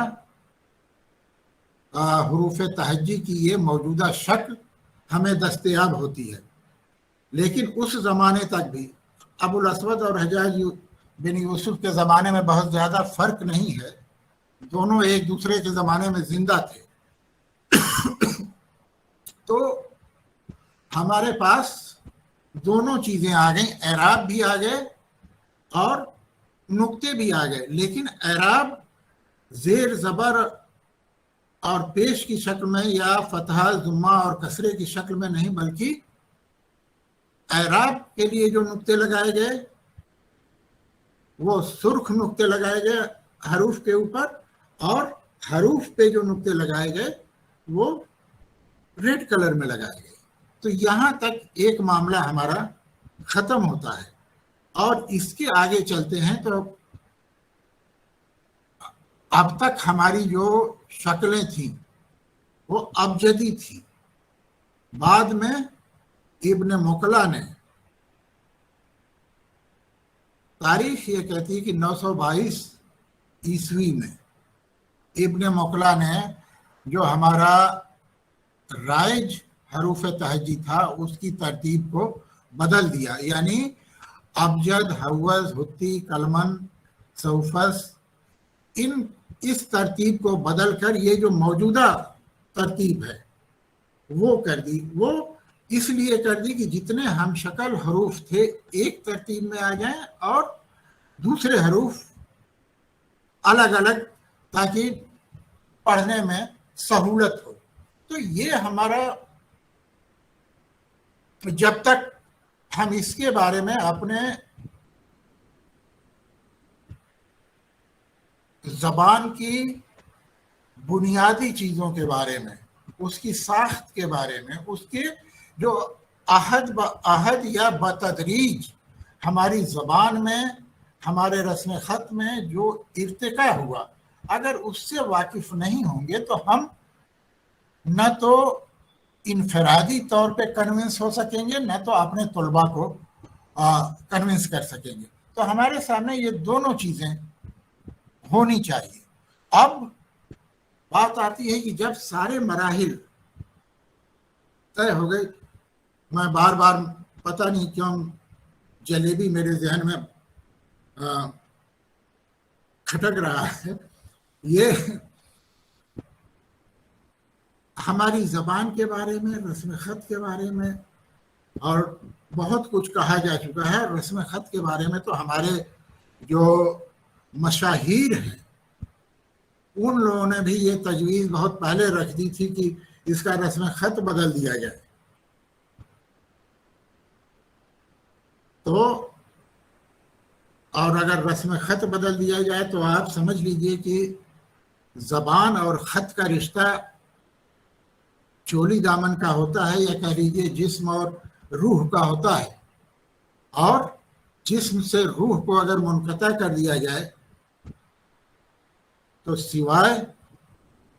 हरूफ तहज्जी की ये मौजूदा शक्ल हमें दस्तयाब होती है। लेकिन उस ज़माने तक भी अबुल असवद और हज्जाज बिन यूसुफ के ज़माने में बहुत ज़्यादा फ़र्क नहीं है, दोनों एक दूसरे के ज़माने में ज़िंदा थे। तो हमारे पास दोनों चीज़ें आ गई, एराब भी आ गए और नुक्ते भी आ गए। लेकिन एराब ज़ेर ज़बर और पेश की शक्ल में या फतहा जुम्मा और कसरे की शक्ल में नहीं, बल्कि एराब के लिए जो नुक्ते लगाए गए वो सुर्ख नुक्ते लगाए गए हरूफ के ऊपर, और हरूफ पे जो नुक्ते लगाए गए वो रेड कलर में लगाए गए। तो यहाँ तक एक मामला हमारा ख़त्म होता है। और इसके आगे चलते हैं तो अब तक हमारी जो शक्लें थीं वो अबजदी थी। बाद में इब्न मुकला ने, तारीख ये कहती है कि 922 ईस्वी में इब्न मुकला ने जो हमारा राइज हरूफ तहज्जी था उसकी तरतीब को बदल दिया, यानी अबजद, हवज़, हुत्ती, कलमन, सौफस, इस तरतीब को बदल कर ये जो मौजूदा तरतीब है वो कर दी। वो इसलिए कर दी कि जितने हम शक्ल हरूफ थे एक तरतीब में आ जाएं और दूसरे हरूफ अलग अलग, ताकि पढ़ने में सहूलत हो। तो ये हमारा, जब तक हम इसके बारे में अपने ज़बान की बुनियादी चीज़ों के बारे में, उसकी साख्त के बारे में, उसके जो आहद या बतदरीज हमारी ज़बान में, हमारे रस्म ख़त में जो इर्तिका हुआ, अगर उससे वाकिफ़ नहीं होंगे तो हम न तो इनफरादी तौर पे कन्विंस हो सकेंगे, न तो अपने तलबा को कन्विंस कर सकेंगे। तो हमारे सामने ये दोनों चीज़ें होनी चाहिए। अब बात आती है कि जब सारे मराहिल तय हो गए, मैं बार बार पता नहीं क्यों जलेबी मेरे जहन में खटक रहा है, ये हमारी ज़बान के बारे में, रस्म ख़त के बारे में और बहुत कुछ कहा जा चुका है। रस्म ख़त के बारे में तो हमारे जो मशाहीर हैं उन लोगों ने भी ये तजवीज़ बहुत पहले रख दी थी कि इसका रस्म ख़त बदल दिया जाए। तो और अगर रस्म ख़त बदल दिया जाए तो आप समझ लीजिए कि ज़बान और ख़त का रिश्ता चोली दामन का होता है, या कह लीजिए जिस्म और रूह का होता है। और जिस्म से रूह को अगर मुनक़ता कर दिया जाए तो सिवाय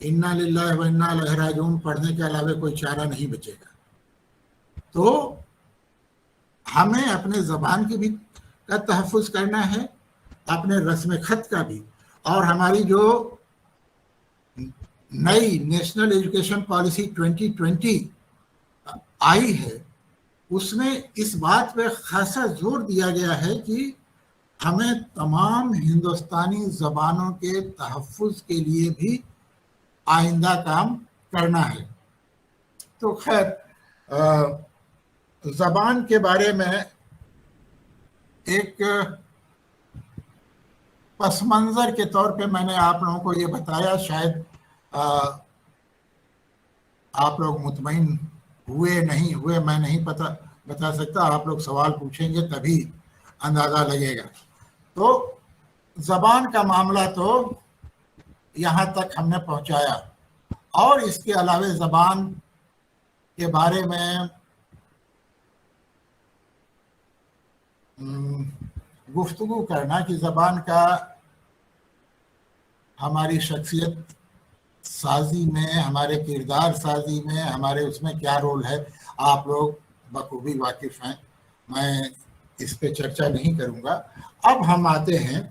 इन्ना लिल्लाहि व इन्ना इलैहि राजिऊन पढ़ने के अलावा कोई चारा नहीं बचेगा। तो हमें अपने ज़बान की भी का तहफ़्फ़ुज़ करना है, अपने रस्म ख़त का भी। और हमारी जो नई नेशनल एजुकेशन पॉलिसी 2020 आई है उसमें इस बात पे खासा जोर दिया गया है कि हमें तमाम हिंदुस्तानी ज़बानों के तहफ़्फ़ुज़ के लिए भी आइंदा काम करना है। तो खैर ज़बान के बारे में एक पस मंज़र के तौर पे मैंने आप लोगों को ये बताया, शायद आप लोग मुतमईन हुए नहीं हुए मैं नहीं बता सकता, आप लोग सवाल पूछेंगे तभी अंदाज़ा लगेगा। तो ज़बान का मामला तो यहाँ तक हमने पहुँचाया, और इसके अलावा ज़बान के बारे में गुफ्तगू करना कि ज़बान का हमारी शख्सियत साजी में, हमारे किरदार साजी में, हमारे उसमें क्या रोल है, आप लोग बखूबी वाकिफ़ हैं, मैं इस पे चर्चा नहीं करूँगा। अब हम आते हैं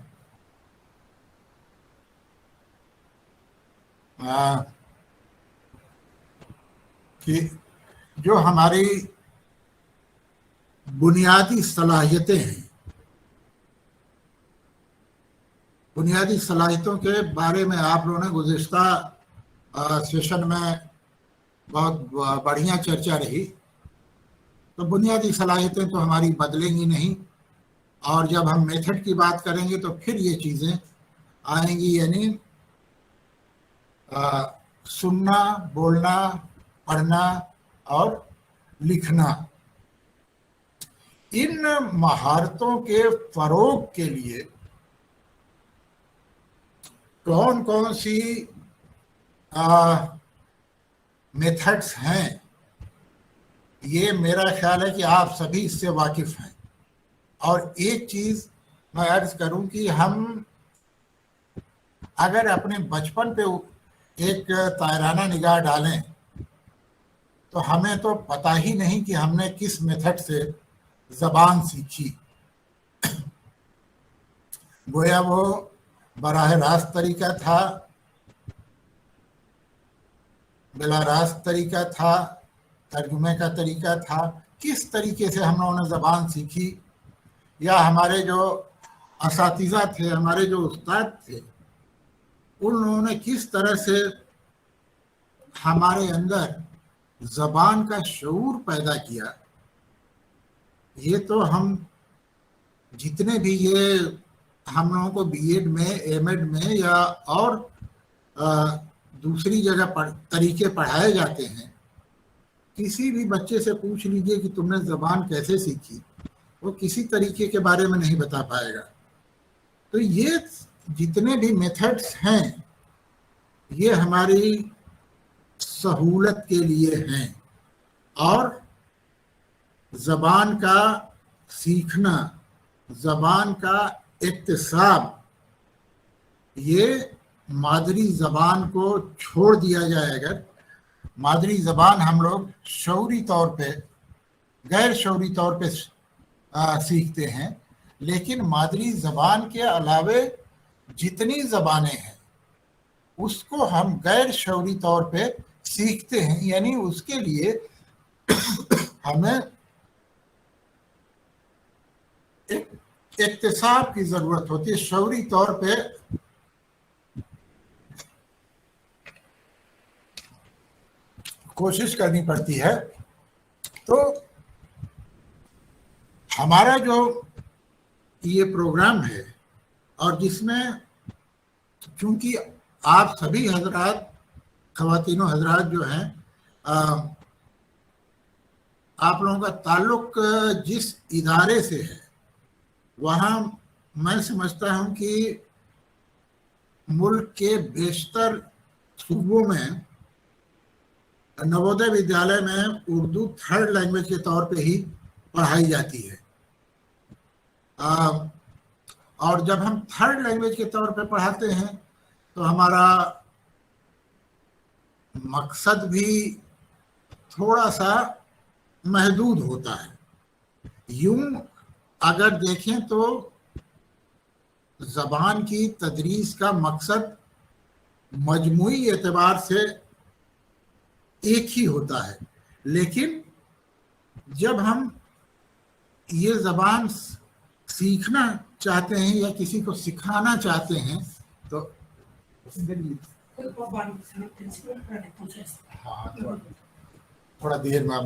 कि जो हमारी बुनियादी सलाहियतें हैं, बुनियादी सलाहियतों के बारे में आप लोगों ने गुज़िश्ता सेशन में बहुत बढ़िया चर्चा रही। तो बुनियादी सलाहियतें तो हमारी बदलेंगी नहीं, और जब हम मेथड की बात करेंगे तो फिर ये चीज़ें आएंगी, यानी सुनना, बोलना, पढ़ना और लिखना। इन महारतों के फ़रोग के लिए कौन कौन सी मेथड्स हैं, ये मेरा ख्याल है कि आप सभी इससे वाकिफ़ हैं। और एक चीज़ मैं अर्ज़ करूं कि हम अगर अपने बचपन पे एक तायराना निगाह डालें तो हमें तो पता ही नहीं कि हमने किस मेथड से ज़बान सीखी। गोया वो बराह रास्त तरीका था, बिला रास्त तरीका था, तर्जुमे का तरीका था, किस तरीके से हम लोगों ने ज़बान सीखी, या हमारे जो असातिज़ा थे, हमारे जो उस्ताद थे, उन लोगों ने किस तरह से हमारे अंदर ज़बान का शऊर पैदा किया। ये तो हम जितने भी ये हम लोगों को बीएड में, एमएड में या और दूसरी जगह तरीके पढ़ाए जाते हैं, किसी भी बच्चे से पूछ लीजिए कि तुमने ज़बान कैसे सीखी, वो किसी तरीके के बारे में नहीं बता पाएगा। तो ये जितने भी मेथड्स हैं ये हमारी सहूलत के लिए हैं, और ज़बान का सीखना, ज़बान का इक्तिसाब, ये मादरी ज़बान को छोड़ दिया जाए, अगर मादरी ज़बान हम लोग शऊरी तौर पे, गैर शऊरी तौर पे सीखते हैं, लेकिन मादरी ज़बान के अलावे जितनी ज़बानें हैं उसको हम गैर शऊरी तौर पे सीखते हैं। यानी उसके लिए हमें एक इक्तिसाब की ज़रूरत होती है। शऊरी तौर पे कोशिश करनी पड़ती है। तो हमारा जो ये प्रोग्राम है और जिसमें चूंकि आप सभी हजरात, ख़वातीनो हजरात जो हैं, आप लोगों का ताल्लुक जिस इदारे से है, वहाँ मैं समझता हूँ कि मुल्क के बेशतर सूबों में नवोदय विद्यालय में उर्दू थर्ड लैंग्वेज के तौर पे ही पढ़ाई जाती है। और जब हम थर्ड लैंग्वेज के तौर पे पढ़ाते हैं तो हमारा मकसद भी थोड़ा सा महदूद होता है। यूं अगर देखें तो ज़बान की तदरीस का मकसद मजमूई एतबार से एक ही होता है, लेकिन जब हम ये ज़बान सीखना चाहते हैं या किसी को सिखाना चाहते हैं तो हाँ, थोड़ा देर में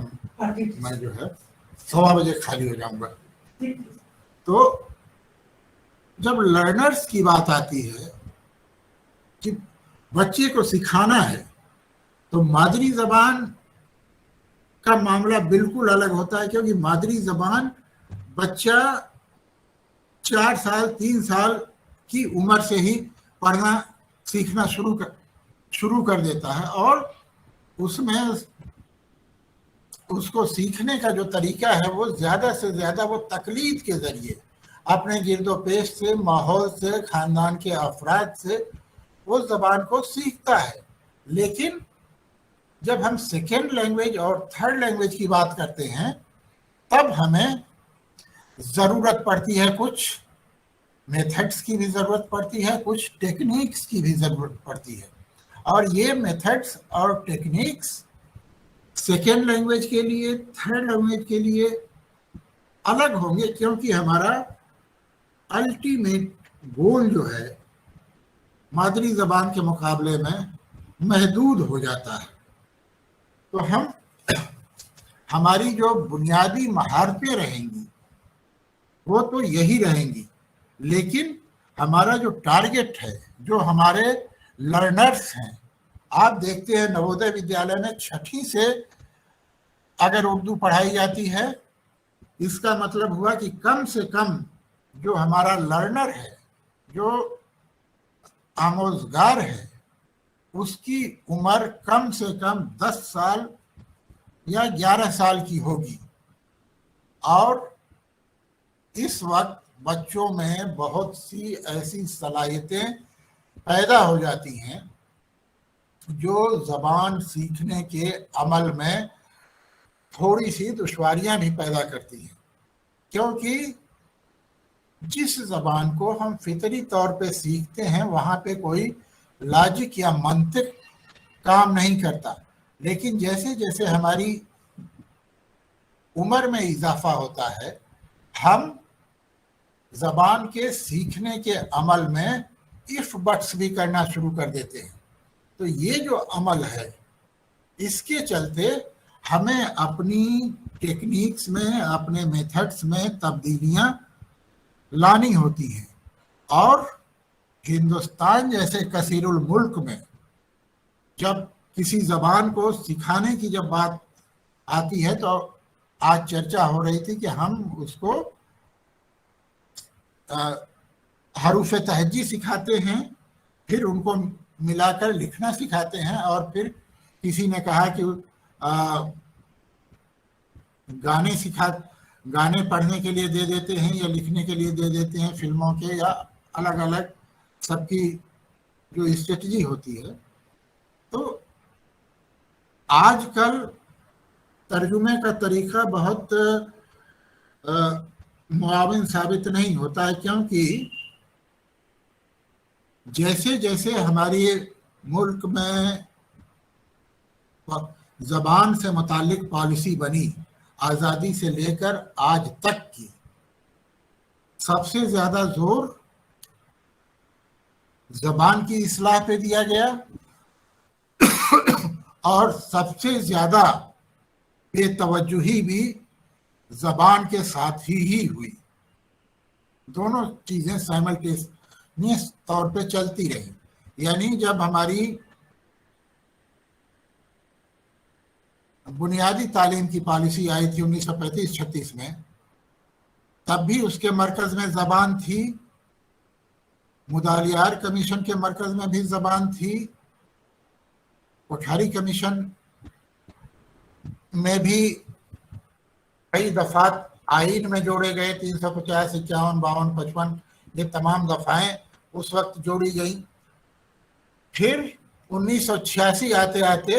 मैं जो है 1:15 बजे खाली हो जाऊंगा। तो जब लर्नर्स की बात आती है कि बच्चे को सिखाना है, तो मादरी ज़बान का मामला बिल्कुल अलग होता है, क्योंकि मादरी ज़बान बच्चा 4 साल 3 साल की उम्र से ही पढ़ना सीखना शुरू कर देता है, और उसमें उसको सीखने का जो तरीका है वो ज़्यादा से ज़्यादा वो तकलीद के ज़रिए अपने गिरदोपेश से, माहौल से, ख़ानदान के अफराद से वो ज़बान को सीखता है। लेकिन जब हम सेकेंड लैंग्वेज और थर्ड लैंग्वेज की बात करते हैं, तब हमें ज़रूरत पड़ती है, कुछ मेथड्स की भी ज़रूरत पड़ती है, कुछ टेक्निक्स की भी ज़रूरत पड़ती है। और ये मेथड्स और टेक्निक्स सेकेंड लैंग्वेज के लिए, थर्ड लैंग्वेज के लिए अलग होंगे, क्योंकि हमारा अल्टीमेट गोल जो है मादरी ज़बान के मुकाबले में महदूद हो जाता है। तो हमारी जो बुनियादी महारतें रहेंगी वो तो यही रहेंगी, लेकिन हमारा जो टारगेट है, जो हमारे लर्नर्स हैं, आप देखते हैं नवोदय विद्यालय में 6ठी से अगर उर्दू पढ़ाई जाती है, इसका मतलब हुआ कि कम से कम जो हमारा लर्नर है, जो आमोजगार है, उसकी उम्र कम से कम 10 साल या 11 साल की होगी। और इस वक्त बच्चों में बहुत सी ऐसी सलाहियतें पैदा हो जाती हैं जो ज़बान सीखने के अमल में थोड़ी सी दुश्वारियां भी पैदा करती हैं, क्योंकि जिस ज़बान को हम फितरी तौर पे सीखते हैं वहाँ पे कोई लॉजिक या मंतिक काम नहीं करता। लेकिन जैसे जैसे हमारी उम्र में इजाफा होता है, हम ज़बान के सीखने के अमल में इफ बट्स भी करना शुरू कर देते हैं। तो ये जो अमल है, इसके चलते हमें अपनी टेक्निक्स में, अपने मेथड्स में तब्दीलियां लानी होती हैं। और हिंदुस्तान जैसे कसीरुल मुल्क में जब किसी ज़बान को सिखाने की जब बात आती है, तो आज चर्चा हो रही थी कि हम उसको हरूफ तहज्जी सिखाते हैं, फिर उनको मिलाकर लिखना सिखाते हैं, और फिर किसी ने कहा कि गाने पढ़ने के लिए दे देते हैं या लिखने के लिए दे देते हैं, फिल्मों के, या अलग अलग सबकी जो स्ट्रेटजी होती है। तो आजकल तर्जुमे का तरीका बहुत मुआविन साबित नहीं होता है, क्योंकि जैसे जैसे हमारे मुल्क में ज़बान से मुताल्लिक पॉलिसी बनी, आज़ादी से लेकर आज तक की, सबसे ज़्यादा जोर ज़बान की इस्लाह पे दिया गया اور سب سے زیادہ بے توجہی بھی زبان کے ساتھ ہی ہوئی. دونوں چیزیں سائملٹینیس طور پہ چلتی رہی. یعنی جب ہماری بنیادی تعلیم کی پالیسی آئی تھی 1935-36 میں، تب بھی اس کے مرکز میں زبان تھی، مدالیار کمیشن کے مرکز میں بھی زبان تھی، کوٹھاری کمیشن میں بھی کئی دفعات آئین میں جوڑے گئے، 350، 51، 52، 55، یہ تمام دفعیں اس وقت جوڑی گئیں. پھر 1986 آتے آتے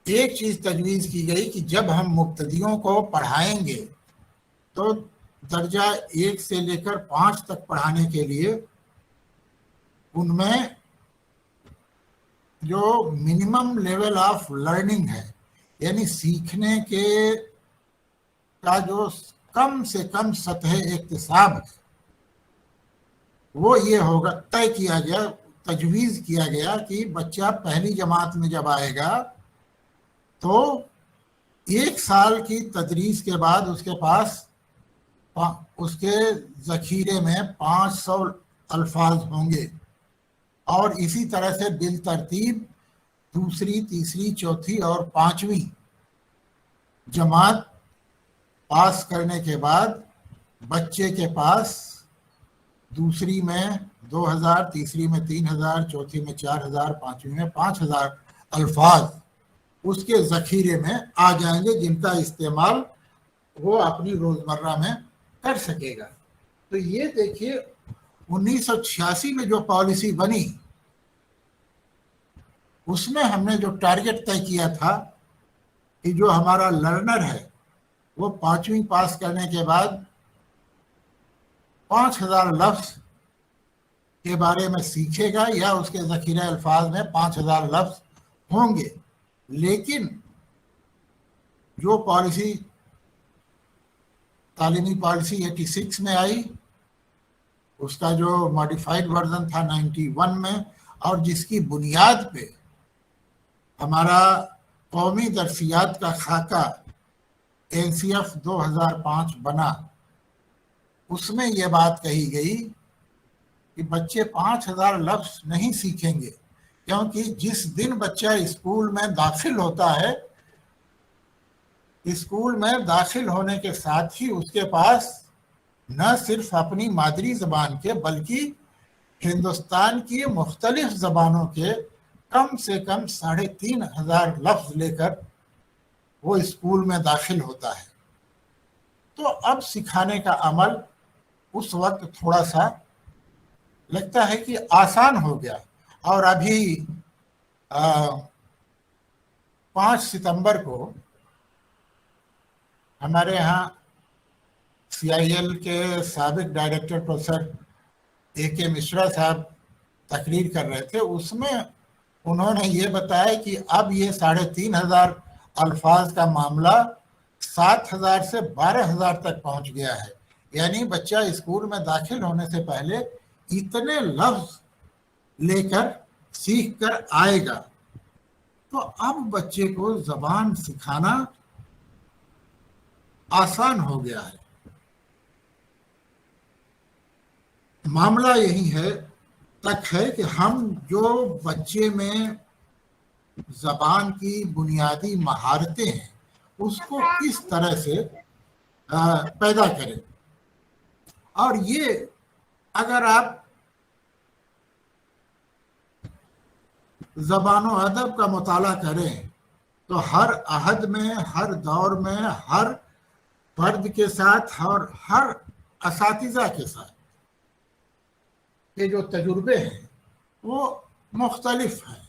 ایک چیز تجویز کی گئی کہ جب ہم مبتدیوں کو پڑھائیں گے تو درجہ 1 سے لے کر 5 تک پڑھانے کے لیے ان میں جو منیمم لیول آف لرننگ ہے، یعنی سیکھنے کے کا جو کم سے کم سطح اکتساب ہے، وہ یہ ہوگا. طے کیا گیا، تجویز کیا گیا کہ بچہ پہلی جماعت میں جب آئے گا تو 1 سال کی تدریس کے بعد اس کے پاس اس کے ذخیرے میں 500 الفاظ ہوں گے، اور اسی طرح سے بالترتیب 2، 3، 4 اور 5ویں جماعت پاس کرنے کے بعد بچے کے پاس 2ری میں 2000، 3ری میں 3000، 4تھی میں 4000، 5ویں میں 5000 الفاظ اس کے ذخیرے میں آ جائیں گے، جن کا استعمال وہ اپنی روزمرہ میں کر سکے گا. تو یہ دیکھیے 1986 میں جو پالیسی بنی، اس میں ہم نے جو ٹارگٹ طے کیا تھا کہ جو ہمارا لرنر ہے وہ 5ویں پاس کرنے کے بعد 5000 لفظ کے بارے میں سیکھے گا، یا اس کے ذخیرہ الفاظ میں 5000 لفظ ہوں گے. لیکن جو پالیسی تعلیمی پالیسی 86 میں آئی، اس کا جو ماڈیفائڈ ورژن تھا 91 میں، اور جس کی بنیاد پہ ہمارا قومی درسیات کا خاکہ NCF 2005 بنا، اس میں یہ بات کہی گئی کہ بچے 5000 لفظ نہیں سیکھیں گے، کیونکہ جس دن بچہ اسکول میں داخل ہوتا ہے، اسکول میں داخل ہونے کے ساتھ ہی اس کے پاس نہ صرف اپنی مادری زبان کے بلکہ ہندوستان کی مختلف زبانوں کے کم سے کم 3500 لفظ لے کر وہ اسکول میں داخل ہوتا ہے. تو اب سکھانے کا عمل اس وقت تھوڑا سا لگتا ہے کہ آسان ہو گیا. اور ابھی 5 ستمبر کو ہمارے ہاں CIL کے سابق ڈائریکٹر پروفیسر AK مشرا صاحب تقریر کر رہے تھے. اس میں انہوں نے یہ بتایا کہ اب یہ 3500 الفاظ کا معاملہ 7000 سے 12000 تک پہنچ گیا ہے. یعنی بچہ اسکول میں داخل ہونے سے پہلے اتنے لفظ لے کر سیکھ کر آئے گا. تو اب بچے کو زبان سکھانا آسان ہو گیا ہے. معاملہ یہی ہے تک ہے کہ ہم جو بچے میں زبان کی بنیادی مہارتیں ہیں اس کو کس طرح سے پیدا کریں. اور یہ اگر آپ زبان و ادب کا مطالعہ کریں تو ہر عہد میں، ہر دور میں، ہر فرد کے ساتھ اور ہر اساتذہ کے ساتھ یہ جو تجربے ہیں وہ مختلف ہیں.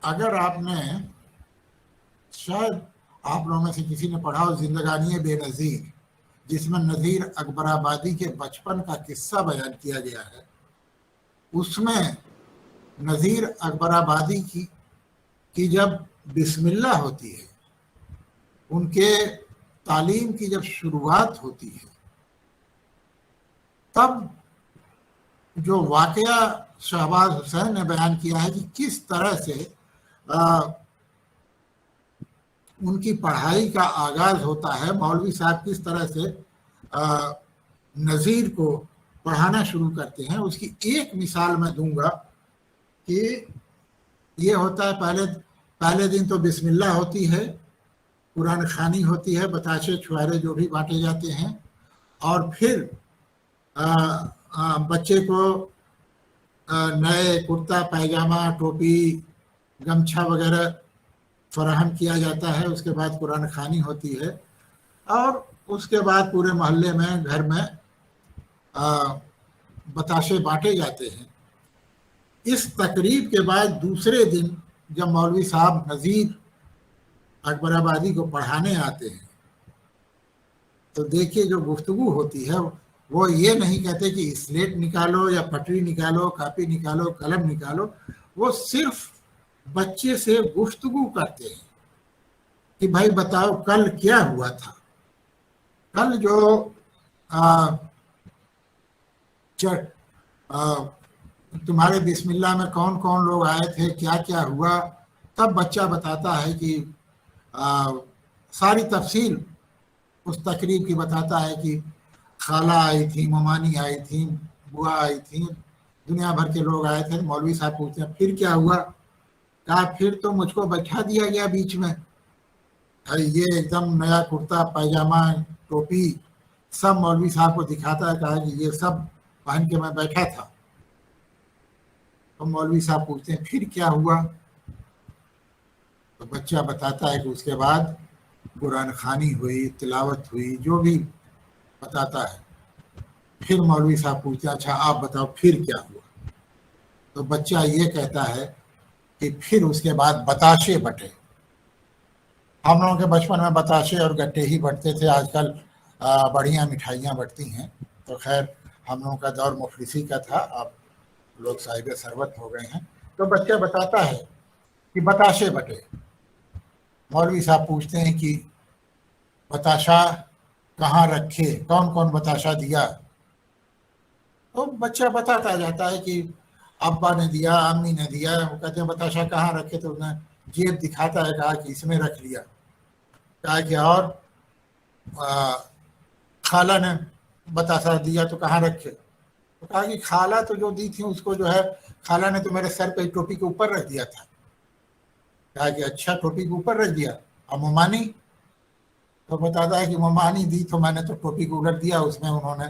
اگر آپ نے، شاید آپ لوگوں میں سے کسی نے پڑھا ہو زندگانی بے نظیر، جس میں نظیر اکبر آبادی کے بچپن کا قصہ بیان کیا گیا ہے، اس میں نظیر اکبر آبادی کی جب بسم اللہ ہوتی ہے، ان کے تعلیم کی جب شروعات ہوتی ہے، تب جو واقعہ شہباز حسین نے بیان کیا ہے کہ کس طرح سے ان کی پڑھائی کا آغاز ہوتا ہے، مولوی صاحب کس طرح سے نذیر کو پڑھانا شروع کرتے ہیں، اس کی ایک مثال میں دوں گا کہ یہ ہوتا ہے پہلے دن تو بسم اللہ ہوتی ہے، قرآن خوانی ہوتی ہے، بتاشے چھوارے جو بھی بانٹے جاتے ہیں، اور پھر بچے کو نئے کرتا پائجامہ، ٹوپی، گمچھا وغیرہ فراہم کیا جاتا ہے۔ اس کے بعد قرآن خوانی ہوتی ہے، اور اس کے بعد پورے محلے میں، گھر میں بتاشے بانٹے جاتے ہیں۔ اس تقریب کے بعد دوسرے دن جب مولوی صاحب نذیر اکبر آبادی کو پڑھانے آتے ہیں تو دیکھیے جو گفتگو ہوتی ہے، وہ یہ نہیں کہتے کہ سلیٹ نکالو یا پٹری نکالو، کاپی نکالو، قلم نکالو، وہ صرف بچے سے گفتگو کرتے ہیں کہ بھائی بتاؤ کل کیا ہوا تھا، کل جو تمہارے بسم اللہ میں کون کون لوگ آئے تھے، کیا کیا ہوا۔ تب بچہ بتاتا ہے کہ ساری تفصیل اس تقریب کی بتاتا ہے کہ خالہ آئی تھی، ممانی آئی تھی، بوا آئی تھی، دنیا بھر کے لوگ آئے تھے۔ مولوی صاحب پوچھتے ہیں پھر کیا ہوا؟ کہا پھر تو مجھ کو بیٹھا دیا گیا بیچ میں، یہ ایک دم نیا کرتا پائجامہ، ٹوپی سب مولوی صاحب کو دکھاتا ہے، کہا کہ یہ سب پہن کے میں بیٹھا تھا۔ تو مولوی صاحب پوچھتے ہیں پھر کیا ہوا؟ تو بچہ بتاتا ہے کہ اس کے بعد قرآن خوانی ہوئی، تلاوت ہوئی، جو بھی بتاتا ہے۔ پھر مولوی صاحب پوچھتے ہیں اچھا آپ بتاؤ پھر کیا ہوا؟ تو بچہ یہ کہتا ہے کہ پھر اس کے بعد بتاشے بٹے۔ ہم لوگوں کے بچپن میں بتاشے اور گٹے ہی بٹتے تھے، آج کل بڑھیاں مٹھائیاں بٹتی ہیں۔ تو خیر ہم لوگوں کا دور مفلسی کا تھا، اب لوگ صاحب ثروت ہو گئے ہیں۔ تو بچہ بتاتا ہے کہ بتاشے بٹے۔ مولوی صاحب پوچھتے ہیں کہ بتاشا کہاں رکھے، کون کون بتاشا دیا؟ تو بچہ بتاتا جاتا ہے کہ ابا نے دیا، امی نے دیا۔ وہ کہتے ہیں بتاشا کہاں رکھے؟ تو انہیں جیب دکھاتا ہے، کہا کہ اس میں رکھ لیا۔ کہا کہ اور خالہ نے بتاشا دیا تو کہاں رکھے؟ تو کہا کہ خالہ تو جو دی تھی اس کو جو ہے خالہ نے تو میرے سر پہ ٹوپی کے اوپر رکھ دیا تھا۔ کہا کہ اچھا ٹوپی کے اوپر رکھ دیا، اور ممانی؟ تو بتاتا ہے کہ ممانی دی تو میں نے تو ٹوپی کو الٹ دیا، اس میں انہوں نے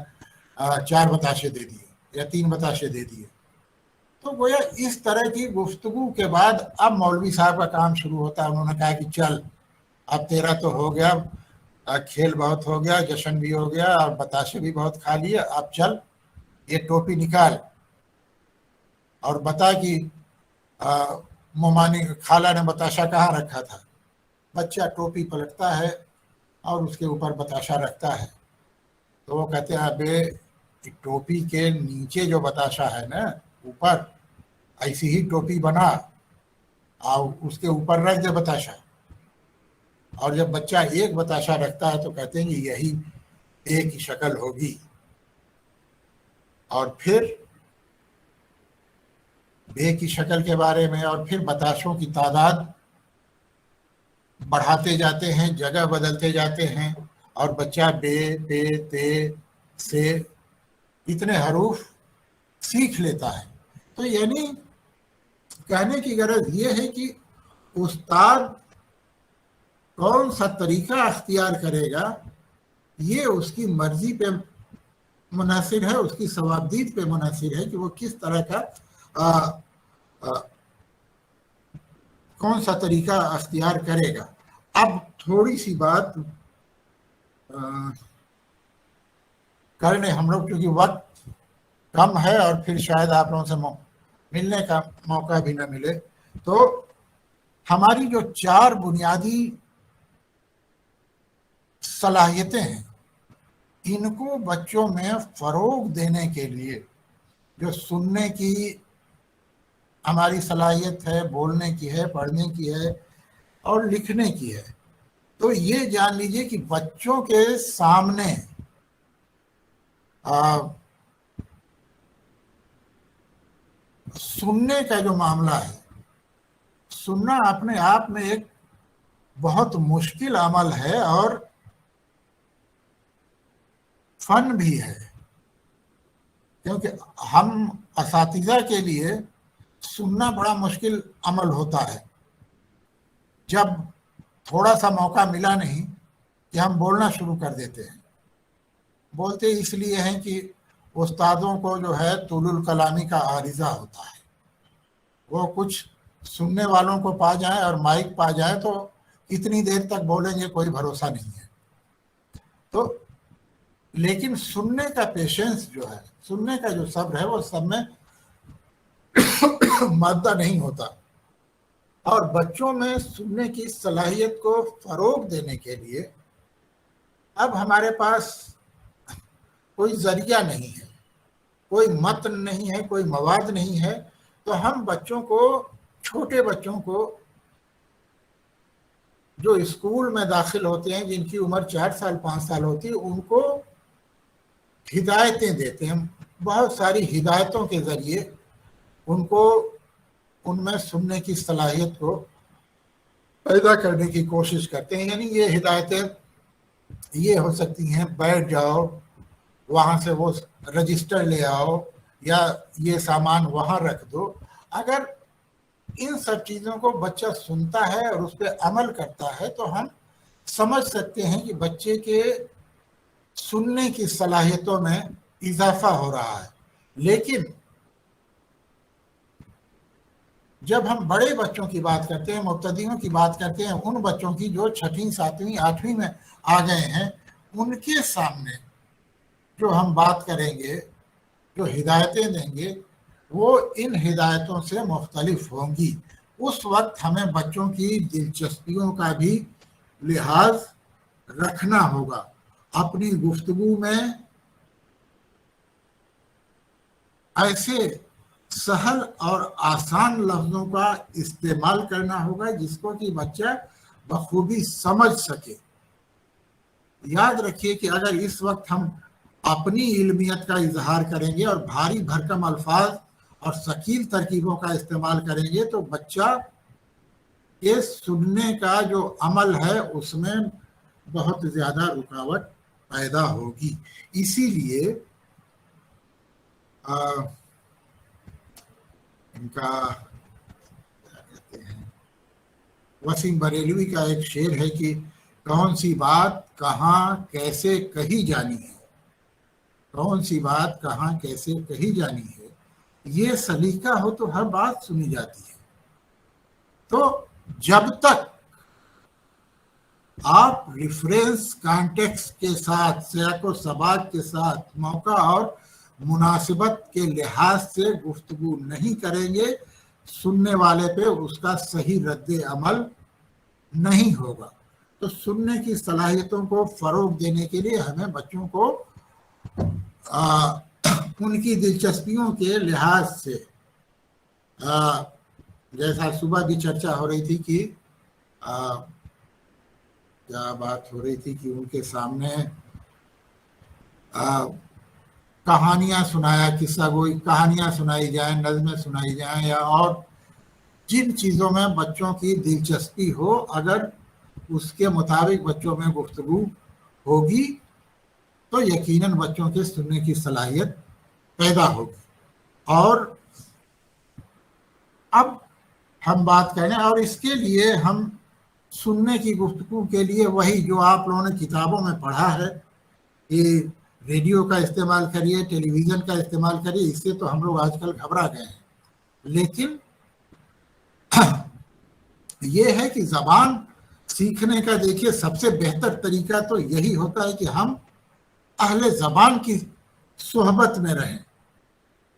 4 بتاشے دے دیے یا 3 بتاشے دے دیے۔ تو گویا اس طرح کی گفتگو کے بعد اب مولوی صاحب کا کام شروع ہوتا ہے۔ انہوں نے کہا کہ چل اب تیرا تو ہو گیا، کھیل بہت ہو گیا، جشن بھی ہو گیا، اور بتاشے بھی بہت کھا لیے، اب چل یہ ٹوپی نکال اور بتا کہ ممانی خالہ نے بتاشا کہاں رکھا تھا۔ بچہ ٹوپی پلٹتا ہے اور اس کے اوپر بتاشا رکھتا ہے۔ تو وہ کہتے ہیں ابے ٹوپی کے نیچے جو بتاشا ہے نا، اوپر ایسی ہی ٹوپی بنا اور اس کے اوپر رکھ دے بتاشا۔ اور جب بچہ ایک بتاشا رکھتا ہے تو کہتے ہیں کہ یہی ایک ہی شکل ہوگی۔ اور پھر بے کی شکل کے بارے میں، اور پھر بتاشوں کی تعداد بڑھاتے جاتے ہیں، جگہ بدلتے جاتے ہیں، اور بچہ بے، پے، تے، سے اتنے حروف سیکھ لیتا ہے۔ تو یعنی کہنے کی غرض یہ ہے کہ استاد کون سا طریقہ اختیار کرے گا یہ اس کی مرضی پہ منحصر ہے، اس کی ثوابدید پہ منحصر ہے کہ وہ کس طرح کا کون سا طریقہ اختیار کرے گا۔ اب تھوڑی سی بات کرنے ہم لوگ، کیونکہ وقت کم ہے اور پھر شاید آپ لوگوں سے ملنے کا موقع بھی نہ ملے، تو ہماری جو 4 بنیادی صلاحیتیں ہیں ان کو بچوں میں فروغ دینے کے لیے، جو سننے کی ہماری صلاحیت ہے، بولنے کی ہے، پڑھنے کی ہے اور لکھنے کی ہے، تو یہ جان لیجئے کہ بچوں کے سامنے सुनने का जो मामला है, सुनना अपने आप में एक बहुत मुश्किल अमल है और फन भी है, क्योंकि हम असातिज़ा के लिए सुनना बड़ा मुश्किल अमल होता है। जब थोड़ा सा मौका मिला नहीं कि हम बोलना शुरू कर देते हैं। बोलते इसलिए हैं कि उस्तादों को जो है तुलुल कलामी का आरिज़ा होता है, वो कुछ सुनने वालों को पा जाए और माइक पा जाए तो कितनी देर तक बोलेंगे कोई भरोसा नहीं है। तो लेकिन सुनने का पेशेंस जो है, सुनने का जो सब्र है, वो सब में मादा नहीं होता। और बच्चों में सुनने की सलाहियत को फरोग देने के लिए अब हमारे पास कोई जरिया नहीं है, कोई मतन नहीं है, कोई मवाद नहीं है। तो हम बच्चों को, छोटे बच्चों को जो स्कूल में दाखिल होते हैं, जिनकी उम्र 4 साल 5 साल होती है, उनको हिदायतें देते हैं। बहुत सारी हिदायतों के ज़रिए उनको उनमें सुनने की सलाहियत को पैदा करने की कोशिश करते हैं। यानी ये हिदायतें ये हो सकती हैं, बैठ जाओ, वहाँ से वो रजिस्टर ले आओ, या ये सामान वहाँ रख दो। अगर इन सब चीज़ों को बच्चा सुनता है और उस पर अमल करता है तो हम समझ सकते हैं कि बच्चे के सुनने की सलाहियतों में इजाफा हो रहा है। लेकिन जब हम बड़े बच्चों की बात करते हैं, मुब्तदीयों की बात करते हैं, उन बच्चों की जो 6वीं 7वीं 8वीं में आ गए हैं, उनके सामने जो हम बात करेंगे, जो हिदायतें देंगे, वो इन हिदायतों से मुख्तलिफ होंगी। उस वक्त हमें बच्चों की दिलचस्पियों का भी लिहाज रखना होगा। अपनी गुफ्तगू में ऐसे सहल और आसान लफ्ज़ों का इस्तेमाल करना होगा जिसको कि बच्चा बखूबी समझ सके। याद रखिए कि अगर इस वक्त हम अपनी इल्मियत का इजहार करेंगे और भारी भरकम अल्फाज और शकील तरकीबों का इस्तेमाल करेंगे तो बच्चा ये सुनने का जो अमल है उसमें बहुत ज़्यादा रुकावट पैदा होगी। इसीलिए इनका क्या कहते हैं, वसीम बरेलवी का एक शेर है कि कौन सी बात कहाँ कैसे कही जानी है, कौन सी बात कहाँ कैसे कही जानी है, ये सलीका हो तो हर बात सुनी जाती है। तो जब तक आप रिफरेंस कॉन्टेक्स्ट के साथ, सियाको सबाक के साथ, मौका और मुनासिबत के लिहाज से गुफ्तगू नहीं करेंगे, सुनने वाले पे उसका सही रद्द अमल नहीं होगा। तो सुनने की सलाहियतों को फ़रोग देने के लिए हमें बच्चों को उनकी दिलचस्पियों के लिहाज से, जैसा सुबह भी चर्चा हो रही थी कि क्या बात हो रही थी कि उनके सामने कहानियाँ सुनाया, किस्सा गोई कहानियाँ सुनाई जाए, नज़में सुनाई जाएं, या और जिन चीज़ों में बच्चों की दिलचस्पी हो, अगर उसके मुताबिक बच्चों में गुफ्तगू होगी तो यकीनन बच्चों के सुनने की सलाहियत पैदा होगी। और अब हम बात करें, और इसके लिए हम सुनने की गुफ्तगू के लिए वही जो आप लोगों ने किताबों में पढ़ा है कि रेडियो का इस्तेमाल करिए, टेलीविज़न का इस्तेमाल करिए, इससे तो हम लोग आजकल घबरा गए हैं। लेकिन ये है कि ज़बान सीखने का देखिए सबसे बेहतर तरीका तो यही होता है कि हम अहले ज़बान की सोहबत में रहें।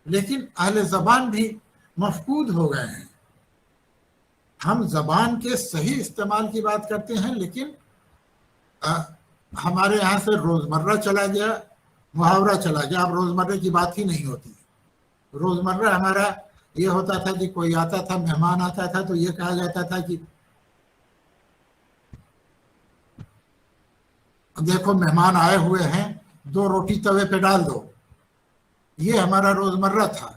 लेकिन अहले ज़बान भी मफकूद हो गए हैं। हम ज़बान के सही इस्तेमाल की बात करते हैं, लेकिन हमारे यहाँ से रोज़मर्रा चला गया, मुहावरा चला गया। अब रोज़मर्रा की बात ही नहीं होती। रोज़मर्रा हमारा ये होता था कि कोई आता था, मेहमान आता था तो ये कहा जाता था कि देखो मेहमान आए हुए हैं, 2 रोटी तवे पे डाल दो। ये हमारा रोज़मर्रा था।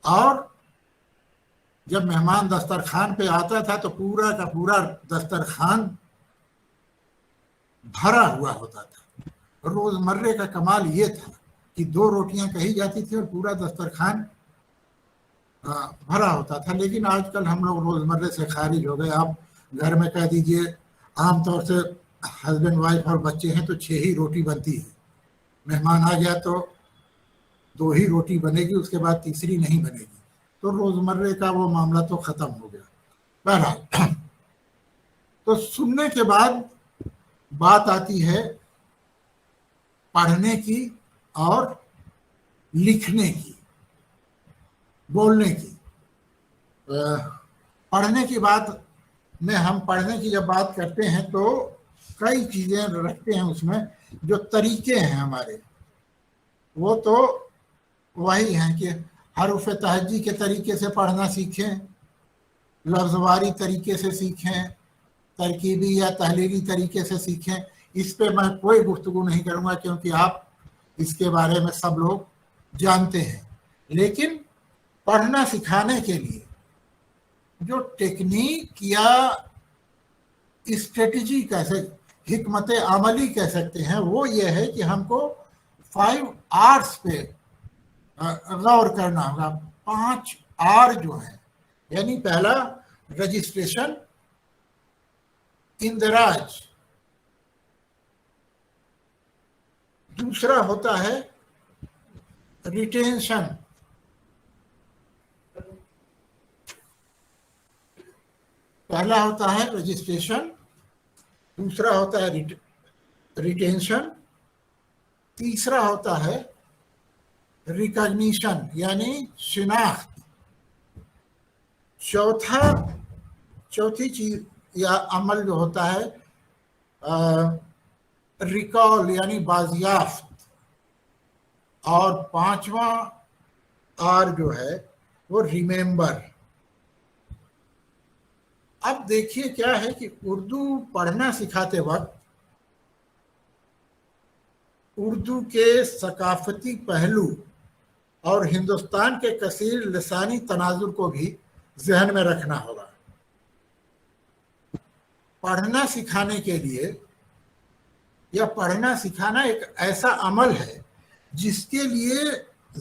اور جب مہمان دسترخوان پہ آتا تھا تو پورا کا پورا دسترخوان بھرا ہوا ہوتا تھا. روزمرے کا کمال یہ تھا کہ 2 روٹیاں کہی جاتی تھی اور پورا دسترخوان بھرا ہوتا تھا. لیکن آج کل ہم لوگ روزمرے سے خارج ہو گئے. آپ گھر میں کہہ دیجئے عام طور سے ہسبینڈ وائف اور بچے ہیں تو 6 ہی روٹی بنتی ہے. مہمان آ گیا تو 2 ہی روٹی بنے گی، اس کے بعد تیسری نہیں بنے گی. تو روزمرے کا وہ معاملہ تو ختم ہو گیا. بہرحال تو سننے کے بعد بات آتی ہے پڑھنے کی اور لکھنے کی، بولنے کی. پڑھنے کی بات میں ہم پڑھنے کی جب بات کرتے ہیں تو کئی چیزیں رکھتے ہیں اس میں. جو طریقے ہیں ہمارے وہ تو وہی ہیں کہ حروف تہجی کے طریقے سے پڑھنا سیکھیں، لفظ واری طریقے سے سیکھیں، ترکیبی یا تحلیلی طریقے سے سیکھیں. اس پہ میں کوئی گفتگو نہیں کروں گا کیونکہ آپ اس کے بارے میں سب لوگ جانتے ہیں. لیکن پڑھنا سکھانے کے لیے جو ٹیکنیک یا اسٹریٹجی کیسے حکمت عملی کہہ سکتے ہیں وہ یہ ہے کہ ہم کو 5 R's پہ غور کرنا ہوگا. 5 R جو ہیں، یعنی پہلا رجسٹریشن، اندراج، دوسرا ہوتا ہے ریٹینشن، پہلا ہوتا ہے رجسٹریشن، دوسرا ہوتا ہے ریٹینشن، تیسرا ہوتا ہے ریکگنیشن یعنی شناخت، چوتھی چیز یا عمل جو ہوتا ہے ریکال یعنی بازیافت، اور 5واں آر جو ہے وہ ریمیمبر. اب دیکھیے کیا ہے کہ اردو پڑھنا سکھاتے وقت اردو کے ثقافتی پہلو اور ہندوستان کے کثیر لسانی تناظر کو بھی ذہن میں رکھنا ہوگا. پڑھنا سکھانے کے لیے یا پڑھنا سکھانا ایک ایسا عمل ہے جس کے لیے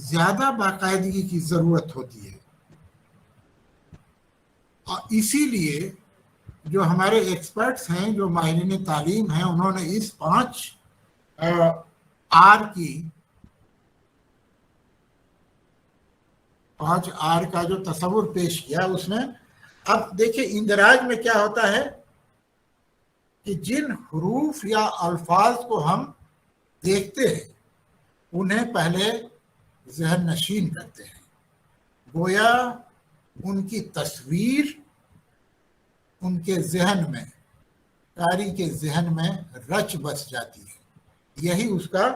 زیادہ باقاعدگی کی ضرورت ہوتی ہے. اور اسی لیے جو ہمارے ایکسپرٹس ہیں، جو ماہرین تعلیم ہیں، انہوں نے اس 5 آر کا جو تصور پیش کیا اس میں. اب دیکھیں اندراج میں کیا ہوتا ہے کہ جن حروف یا الفاظ کو ہم دیکھتے ہیں انہیں پہلے ذہن نشین کرتے ہیں، گویا ان کی تصویر ان کے ذہن میں، قاری کے ذہن میں رچ بس جاتی ہے. یہی اس کا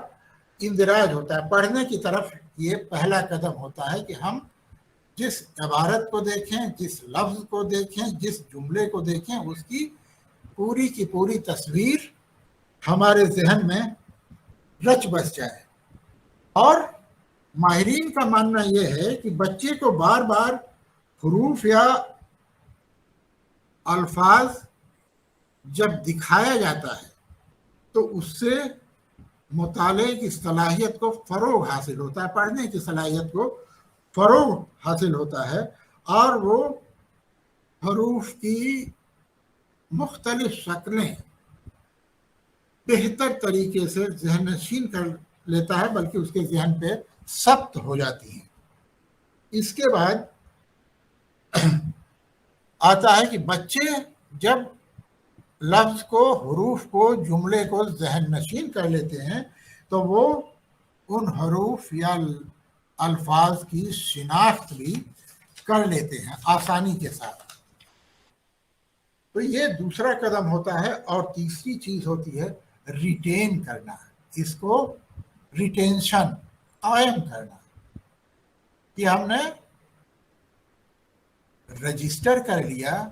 اندراج ہوتا ہے. پڑھنے کی طرف یہ پہلا قدم ہوتا ہے کہ ہم جس عبارت کو دیکھیں، جس لفظ کو دیکھیں، جس جملے کو دیکھیں، اس کی پوری تصویر ہمارے ذہن میں رچ بس جائے. اور ماہرین کا ماننا یہ ہے کہ بچے کو بار بار حروف یا الفاظ جب دکھایا جاتا ہے تو اس سے مطالعے کی صلاحیت کو فروغ حاصل ہوتا ہے، پڑھنے کی صلاحیت کو فروغ حاصل ہوتا ہے، اور وہ حروف کی مختلف شکلیں بہتر طریقے سے ذہن نشین کر لیتا ہے، بلکہ اس کے ذہن پہ ثبت ہو جاتی ہیں. اس کے بعد آتا ہے کہ بچے جب لفظ کو، حروف کو، جملے کو ذہن نشین کر لیتے ہیں تو وہ ان حروف یا الفاظ کی شناخت بھی کر لیتے ہیں آسانی کے ساتھ. تو یہ دوسرا قدم ہوتا ہے. اور تیسری چیز ہوتی ہے ریٹین کرنا. اس کو ریٹینشن، قائم کرنا، کہ ہم نے رجسٹر کر لیا،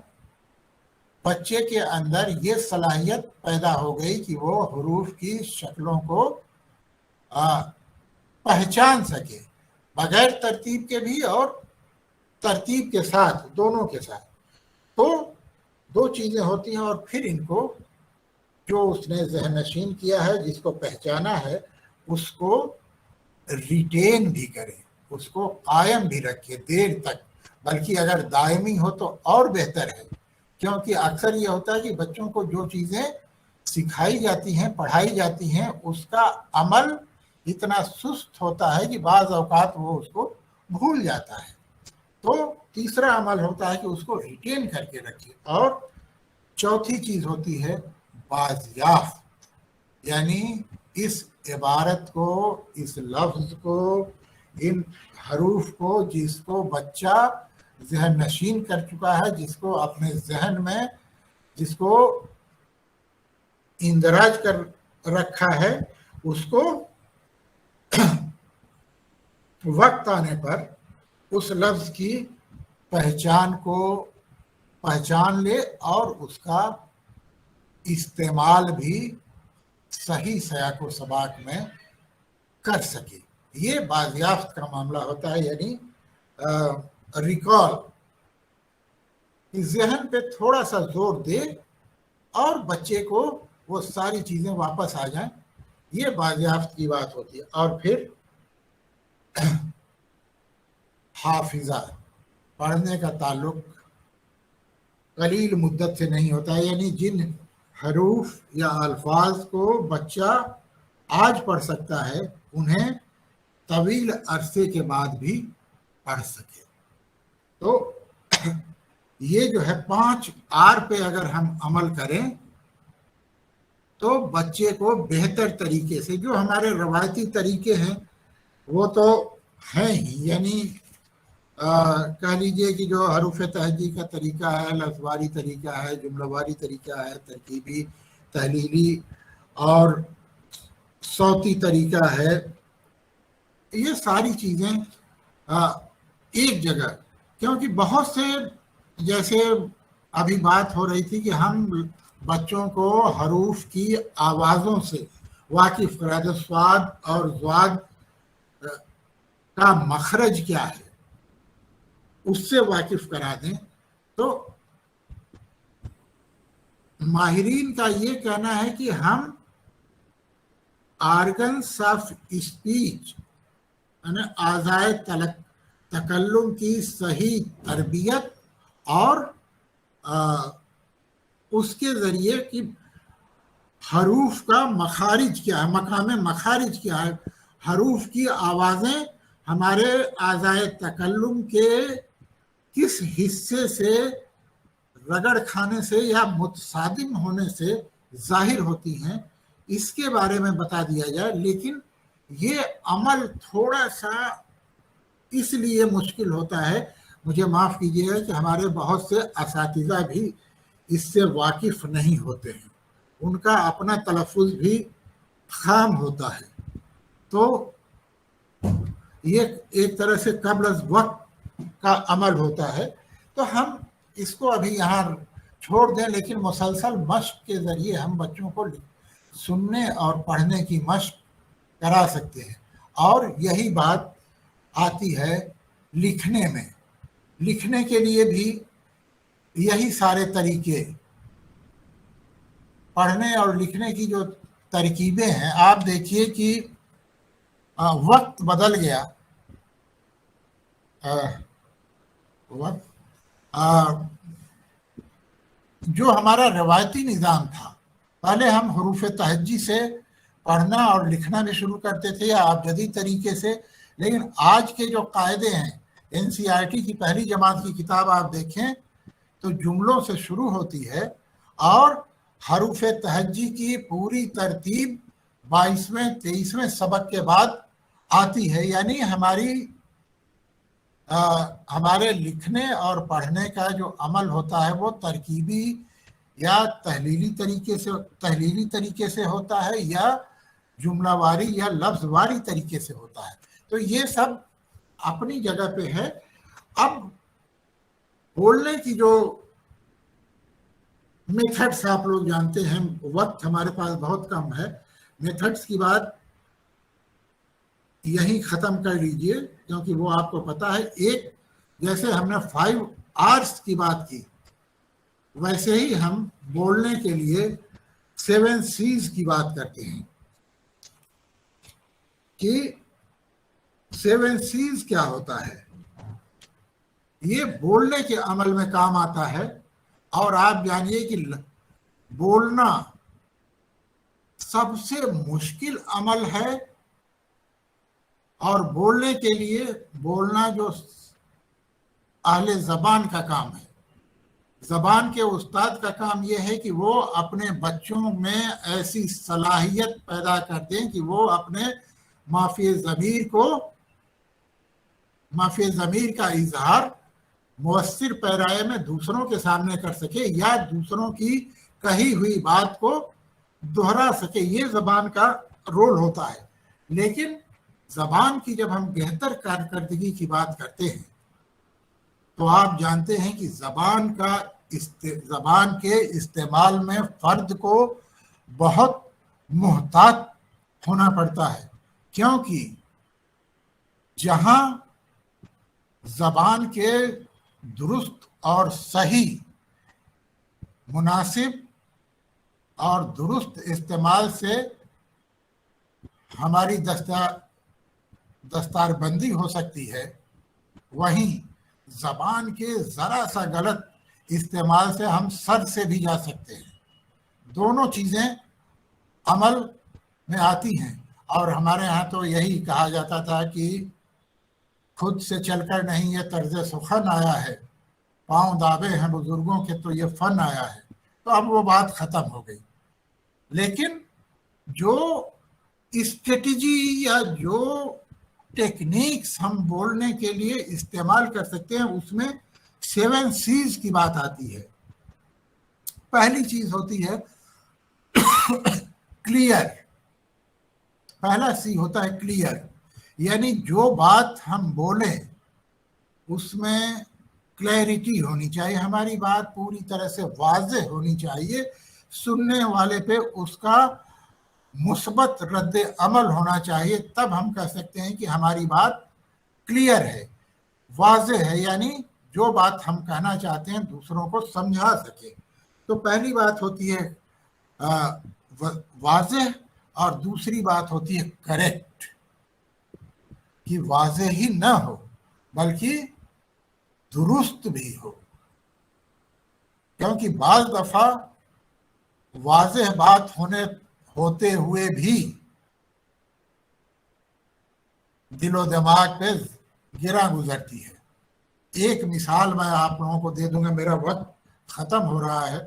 بچے کے اندر یہ صلاحیت پیدا ہو گئی کہ وہ حروف کی شکلوں کو پہچان سکے، بغیر ترتیب کے بھی اور तरतीब के साथ, दोनों के साथ। तो दो चीज़ें होती हैं, और फिर इनको जो उसने ज़हन नशीन किया है, जिसको पहचाना है, उसको रिटेन भी करे, उसको कायम भी रखे देर तक, बल्कि अगर दायमी हो तो और बेहतर है। क्योंकि अक्सर ये होता है कि बच्चों को जो चीज़ें सिखाई जाती हैं, पढ़ाई जाती हैं, उसका अमल इतना सुस्त होता है कि बाज़ औक़ात वो उसको भूल जाता है। तो तीसरा अमल होता है कि उसको रिटेन करके रखिए। और चौथी चीज़ होती है बाज़याफ़्त, यानी इस इबारत को, इस लफ्ज़ को, इन हरूफ को जिसको बच्चा ज़हन नशीन कर चुका है, जिसको अपने जहन में, जिसको इंदराज कर रखा है, उसको वक्त आने पर उस लफ्ज़ की पहचान को पहचान ले और उसका इस्तेमाल भी सही सयाको सबाक में कर सके। ये बाज़याफ्त का मामला होता है, यानी रिकॉल, ज़हन पे थोड़ा सा जोर दे और बच्चे को वो सारी चीज़ें वापस आ जाएं, ये बाज़याफ्त की बात होती है। और फिर हाफिज़ा, पढ़ने का ताल्लुक कलील मुद्दत से नहीं होता है, यानी जिन हरूफ या अल्फाज को बच्चा आज पढ़ सकता है, उन्हें तवील अरसे के बाद भी पढ़ सके। तो ये जो है 5 आर पे अगर हम अमल करें तो बच्चे को बेहतर तरीके से, जो हमारे रवायती तरीके हैं वो तो हैं ही, यानी कह लीजिए कि जो हरूफ तहजी का तरीका है, लफ्ज़वारी तरीका है, जुमलावारी तरीका है, तरकीबी, तहलीली और सौती तरीका है, ये सारी चीज़ें एक जगह, क्योंकि बहुत से, जैसे अभी बात हो रही थी कि हम बच्चों को हरूफ की आवाज़ों से वाकिफ़ करा दें, स्वाद और ज़्वाद का मखरज क्या है उससे वाकिफ़ करा दें। तो माहिरीन का ये कहना है कि हम आर्गन्स ऑफ स्पीच, आज़ाए तकल्लुम की सही तरबियत और उसके ज़रिए कि हरूफ का मखारिज क्या है, मकाम मखारिज क्या है, हरूफ की आवाज़ें हमारे आज़ाए तकल्लुम के किस हिस्से से रगड़ खाने से या मुतसादिम होने से जाहिर होती हैं, इसके बारे में बता दिया जाए। लेकिन ये अमल थोड़ा सा इसलिए मुश्किल होता है, मुझे माफ़ कीजिएगा, कि हमारे बहुत से असातिज़ा भी इससे वाकिफ़ नहीं होते हैं, उनका अपना तलफ़ुज़ भी खाम होता है। तो ये एक तरह से क़ब्ल वक्त का अमल होता है। तो हम इसको अभी यहाँ छोड़ दें, लेकिन मुसलसल मश्क के ज़रिए हम बच्चों को सुनने और पढ़ने की मश्क करा सकते हैं। और यही बात आती है लिखने में। लिखने के लिए भी यही सारे तरीके, पढ़ने और लिखने की जो तरकीबें हैं, आप देखिए कि वक्त बदल गया, वक्त जो हमारा रवायती निज़ाम था, पहले हम हरूफ तहज्जी से पढ़ना और लिखना भी शुरू करते थे, या आप जदीद तरीके से। लेकिन आज के जो कायदे हैं, NCERT की पहली जमात की किताब आप देखें तो जुमलों से शुरू होती है और हरूफ तहज्जी की पूरी तरतीब 22वें 23वें सबक के बाद आती है। यानी हमारे लिखने और पढ़ने का जो अमल होता है वो तरकीबी या तहलीली तरीके से होता है, या जुमलावारी या लफ्ज़वारी तरीके से होता है। तो ये सब अपनी जगह पे है। अब बोलने की जो मेथड्स आप लोग जानते हैं, वक्त हमारे पास बहुत कम है, मेथड्स की बात यहीं ख़त्म कर लीजिए, क्योंकि वो आपको पता है। एक جیسے ہم نے 5 R's کی بات کی، ویسے ہی ہم بولنے کے لیے 7 C's کی بات کرتے ہیں کہ 7 C's کیا ہوتا ہے۔ یہ بولنے کے عمل میں کام آتا ہے، اور آپ جانیے کہ بولنا سب سے مشکل عمل ہے، اور بولنے کے لیے بولنا جو اہل زبان کا کام ہے، زبان کے استاد کا کام یہ ہے کہ وہ اپنے بچوں میں ایسی صلاحیت پیدا کر دیں کہ وہ اپنے مافی ضمیر کا اظہار مؤثر پیرائے میں دوسروں کے سامنے کر سکے، یا دوسروں کی کہی ہوئی بات کو دہرا سکے۔ یہ زبان کا رول ہوتا ہے۔ لیکن زبان کی جب ہم بہتر کارکردگی کی بات کرتے ہیں تو آپ جانتے ہیں کہ زبان کے استعمال میں فرد کو بہت محتاط ہونا پڑتا ہے، کیونکہ جہاں زبان کے درست اور صحیح، مناسب اور درست استعمال سے ہماری دستار بندی ہو سکتی ہے، وہیں زبان کے ذرا سا غلط استعمال سے ہم سر سے بھی جا سکتے ہیں۔ دونوں چیزیں عمل میں آتی ہیں، اور ہمارے ہاں تو یہی کہا جاتا تھا کہ خود سے چل کر نہیں یہ طرز سخن آیا ہے، پاؤں دابے ہیں بزرگوں کے تو یہ فن آیا ہے۔ تو اب وہ بات ختم ہو گئی۔ لیکن جو اسٹریٹجی یا جو ٹیکنیکس ہم بولنے کے لیے استعمال کر سکتے ہیں، اس میں 7 C's کی بات آتی ہے۔ پہلی چیز ہوتی ہے کلیئر۔ پہلا سی ہوتا ہے کلیئر، یعنی جو بات ہم بولیں اس میں کلیئرٹی ہونی چاہیے، ہماری بات پوری طرح سے واضح ہونی چاہیے، سننے والے پہ اس کا مثبت رد عمل ہونا چاہیے، تب ہم کہہ سکتے ہیں کہ ہماری بات کلیئر ہے، واضح ہے، یعنی جو بات ہم کہنا چاہتے ہیں دوسروں کو سمجھا سکے۔ تو پہلی بات ہوتی ہے واضح، اور دوسری بات ہوتی ہے کریکٹ، کہ واضح ہی نہ ہو بلکہ درست بھی ہو، کیونکہ بعض دفعہ واضح بات ہوتے ہوئے بھی دل و دماغ پہ گراں گزرتی ہے۔ ایک مثال میں آپ لوگوں کو دے دوں گا، میرا وقت ختم ہو رہا ہے۔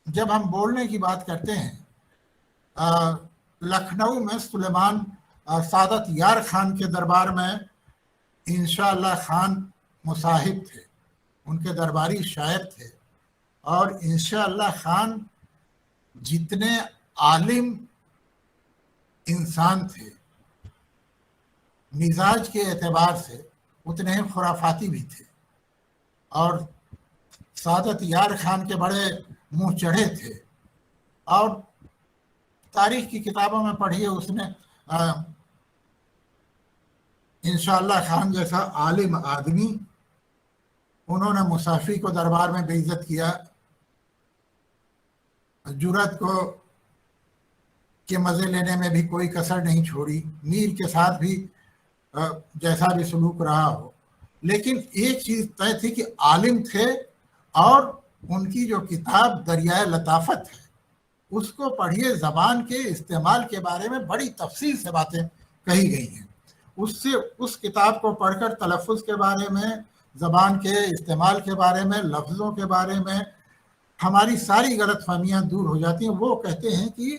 جب ہم بولنے کی بات کرتے ہیں، لکھنؤ میں سلیمان سعادت یار خان کے دربار میں انشاءاللہ خان مصاحب تھے، ان کے درباری شاعر تھے، اور انشاءاللہ خان جتنے عالم انسان تھے مزاج کے اعتبار سے، اتنے ہی خرافاتی بھی تھے، اور سعادت یار خان کے بڑے منہ چڑھے تھے، اور تاریخ کی کتابوں میں پڑھیے، اس نے انشاءاللہ خان جیسا عالم آدمی، انہوں نے مصافی کو دربار میں بے عزت کیا، جرأت کو کے مزے لینے میں بھی کوئی کسر نہیں چھوڑی، میر کے ساتھ بھی جیسا بھی سلوک رہا ہو، لیکن ایک چیز طے تھی کہ عالم تھے، اور ان کی جو کتاب دریائے لطافت ہے اس کو پڑھیے، زبان کے استعمال کے بارے میں بڑی تفصیل سے باتیں کہی گئی ہیں۔ اس کتاب کو پڑھ کر تلفظ کے بارے میں، زبان کے استعمال کے بارے میں، لفظوں کے بارے میں ہماری ساری غلط فہمیاں دور ہو جاتی ہیں۔ وہ کہتے ہیں کہ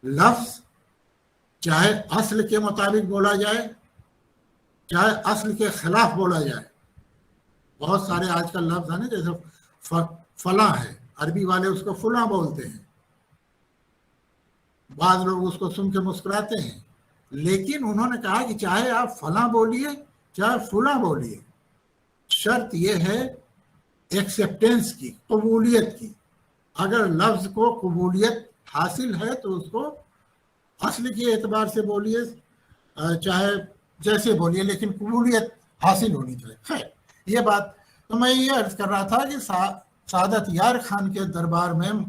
لفظ چاہے اصل کے مطابق بولا جائے، چاہے اصل کے خلاف بولا جائے، بہت سارے آج کل لفظ ہیں نا، جیسے فلاں ہے، عربی والے اس کو فلاں بولتے ہیں، بعض لوگ اس کو سن کے مسکراتے ہیں، لیکن انہوں نے کہا کہ چاہے آپ فلاں بولیے چاہے فلاں بولیے، شرط یہ ہے ایکسیپٹنس کی، قبولیت کی۔ اگر لفظ کو قبولیت حاصل ہے تو اس کو اصل کے اعتبار سے بولیے، चाहे जैसे बोलिए, लेकिन कबूलियत हासिल होनी चाहिए। खैर ये बात, तो मैं ये अर्ज कर रहा था कि सादत यार खान के दरबार में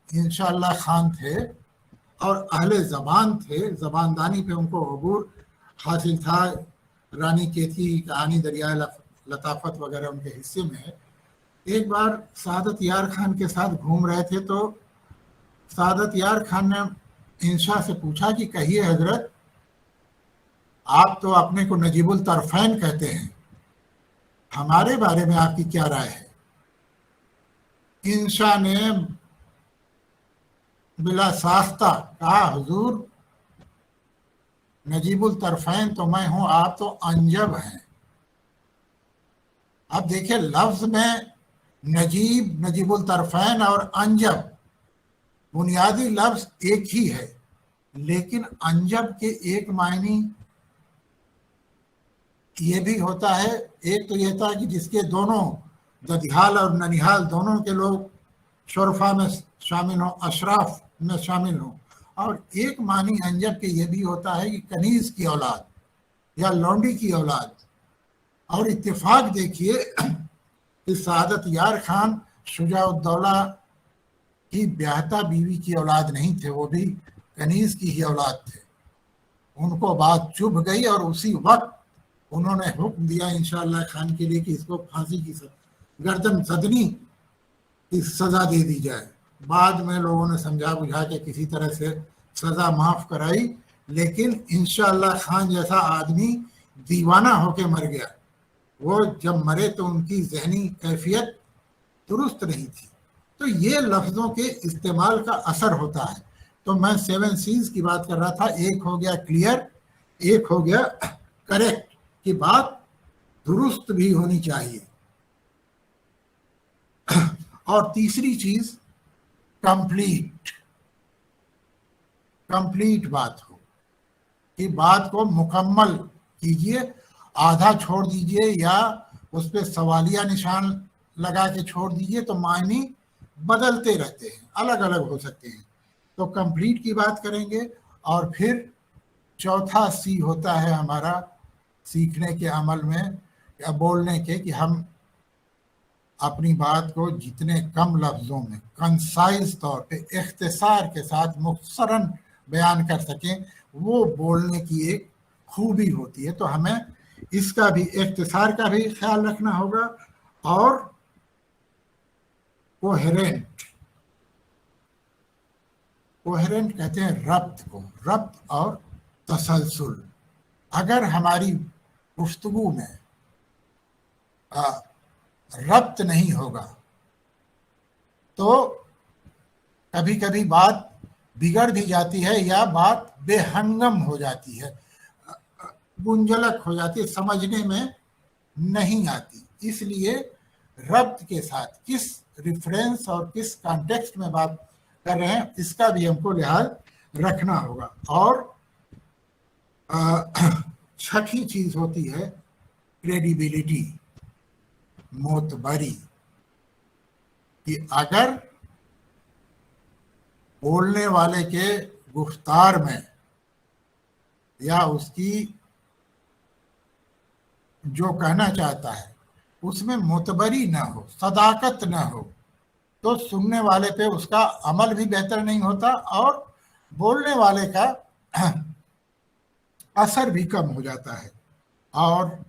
इंशाअल्लाह खान थे और अहले ज़बान थे, ज़बानदानी पे उनको अबूर हासिल था। रानी केथी कहानी, दरिया लताफत वगैरह उनके हिस्से में है। एक बार सादत यार खान के साथ घूम रहे थे तो सादत यार खान ने इंशा से पूछा कि कहिए हजरत, आप तो अपने को नजीबुल तरफैन कहते हैं, हमारे बारे में आपकी क्या राय है? इंशा ने बिला साख्ता कहा, हुजूर नजीबुल तरफैन तो मैं हूं, आप तो अंजब हैं। अब देखिए लफ्ज में नजीब, नजीबुल तरफैन और अंजब बुनियादी लफ्ज एक ही है, लेकिन अंजब के एक मायनी ये भी होता है। एक तो ये था कि जिसके दोनों ददिहाल और ननिहाल दोनों के लोग शोरफा में शामिल हों, अशराफ में शामिल हों। और एक मानी अंजब के ये भी होता है कि कनीज की औलाद या लौंडी की औलाद। और इत्तेफाक देखिए कि सादत यार खान शुजाउद्दौला की ब्याहता बीवी की औलाद नहीं थे, वो भी कनीज की ही औलाद थे। उनको बात चुभ गई और उसी वक्त उन्होंने हुक्म दिया इंशाअल्लाह खान के लिए कि इसको फांसी की गर्दन सदनी की सजा दे दी जाए। बाद में लोगों ने समझा बुझा के किसी तरह से सजा माफ कराई, लेकिन इंशाअल्लाह खान जैसा आदमी दीवाना होके मर गया। वो जब मरे तो उनकी जहनी कैफियत दुरुस्त नहीं थी। तो ये लफ्ज़ों के इस्तेमाल का असर होता है। तो मैं 7 C's की बात कर रहा था। एक हो गया क्लियर, एक हो गया करेक्ट, कि बात दुरुस्त भी होनी चाहिए। और तीसरी चीज कंप्लीट बात हो, कि बात को मुकम्मल कीजिए, आधा छोड़ दीजिए या उस पर सवालिया निशान लगा के छोड़ दीजिए तो मायने बदलते रहते हैं, अलग अलग हो सकते हैं। तो कंप्लीट की बात करेंगे। और फिर चौथा सी होता है हमारा सीखने के अमल में या बोलने के, कि हम अपनी बात को जितने कम लफ्ज़ों में कंसाइज तौर पे इख्तिसार के साथ मुख्तसरन बयान कर सकें, वो बोलने की एक खूबी होती है। तो हमें इसका भी, इख्तिसार का भी ख्याल रखना होगा। और कोहेरेंट कहते हैं रब्त को, रब्त और तसलसल। अगर हमारी गुफ्तगू में रब्त नहीं होगा तो कभी कभी बात बिगड़ भी जाती है या बात बेहंगम हो जाती है, गुंजलक हो जाती है, समझने में नहीं आती। इसलिए रब्त के साथ किस रिफरेंस और किस कॉन्टेक्स्ट में बात कर रहे हैं इसका भी हमको लिहाज रखना होगा। और छठी चीज होती है क्रेडिबिलिटी, मोतबरी, कि अगर बोलने वाले के गुफ्तार में या उसकी जो कहना चाहता है उसमें मोतबरी ना हो, सदाकत ना हो, तो सुनने वाले पे उसका अमल भी बेहतर नहीं होता और बोलने वाले का असर भी कम हो जाता है। और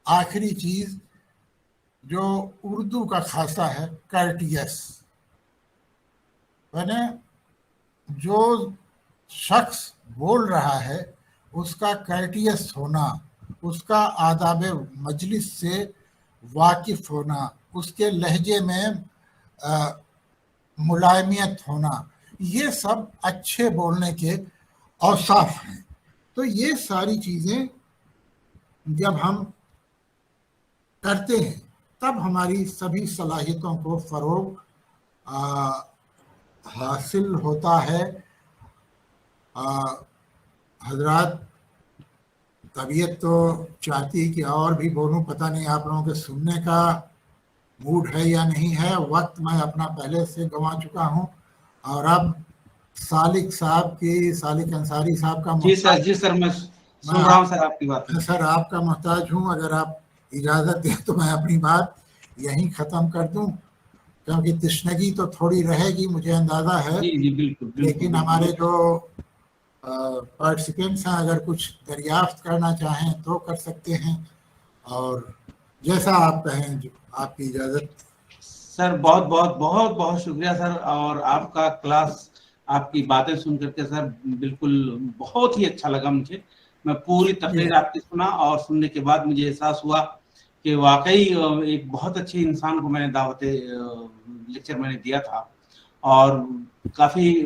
आखिरी चीज जो उर्दू का खासा है, कर्टियस, मैंने जो शख्स बोल रहा है उसका कर्टियस होना, उसका आदाब मजलिस से वाकिफ होना, उसके लहजे में मुलायमियत होना, ये सब अच्छे बोलने के औसाफ हैं। तो ये सारी चीज़ें जब हम करते हैं तब हमारी सभी सलाहियतों को फ़रोग हासिल होता है। हजरात, तबीयत तो चाहती है कि और भी बोलूं, पता नहीं आप लोगों के सुनने का मूड है या नहीं है। वक्त मैं अपना पहले से गंवा चुका हूं और अब सालिक अंसारी साहब का जी सर मैं सुन रहा हूँ सर आपकी बात। मैं सर आपका मोहताज हूँ, अगर आप इजाज़त दें तो मैं अपनी बात यहीं ख़त्म कर दूं, क्योंकि तशनगी तो थोड़ी रहेगी, मुझे अंदाज़ा है। जी जी बिल्कुल, लेकिन हमारे जो पार्टिसिपेंट्स हैं अगर कुछ दरियाफ्त करना चाहें तो कर सकते हैं, और जैसा आप कहें, जो आपकी इजाज़त। सर बहुत बहुत बहुत बहुत शुक्रिया सर, और आपका क्लास, आपकी बातें सुन करके सर बिल्कुल बहुत ही अच्छा लगा मुझे। मैं पूरी तकरीर आपकी सुना और सुनने के बाद मुझे एहसास हुआ कि वाकई एक बहुत अच्छे इंसान को मैंने लेक्चर मैंने दिया था, और काफ़ी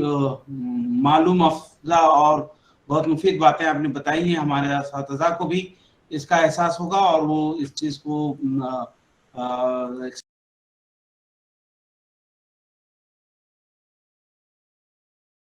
मालूम अफजा और बहुत मुफीद बातें आपने बताई हैं। हमारे असातिज़ा को भी इसका एहसास होगा और वो इस चीज़ को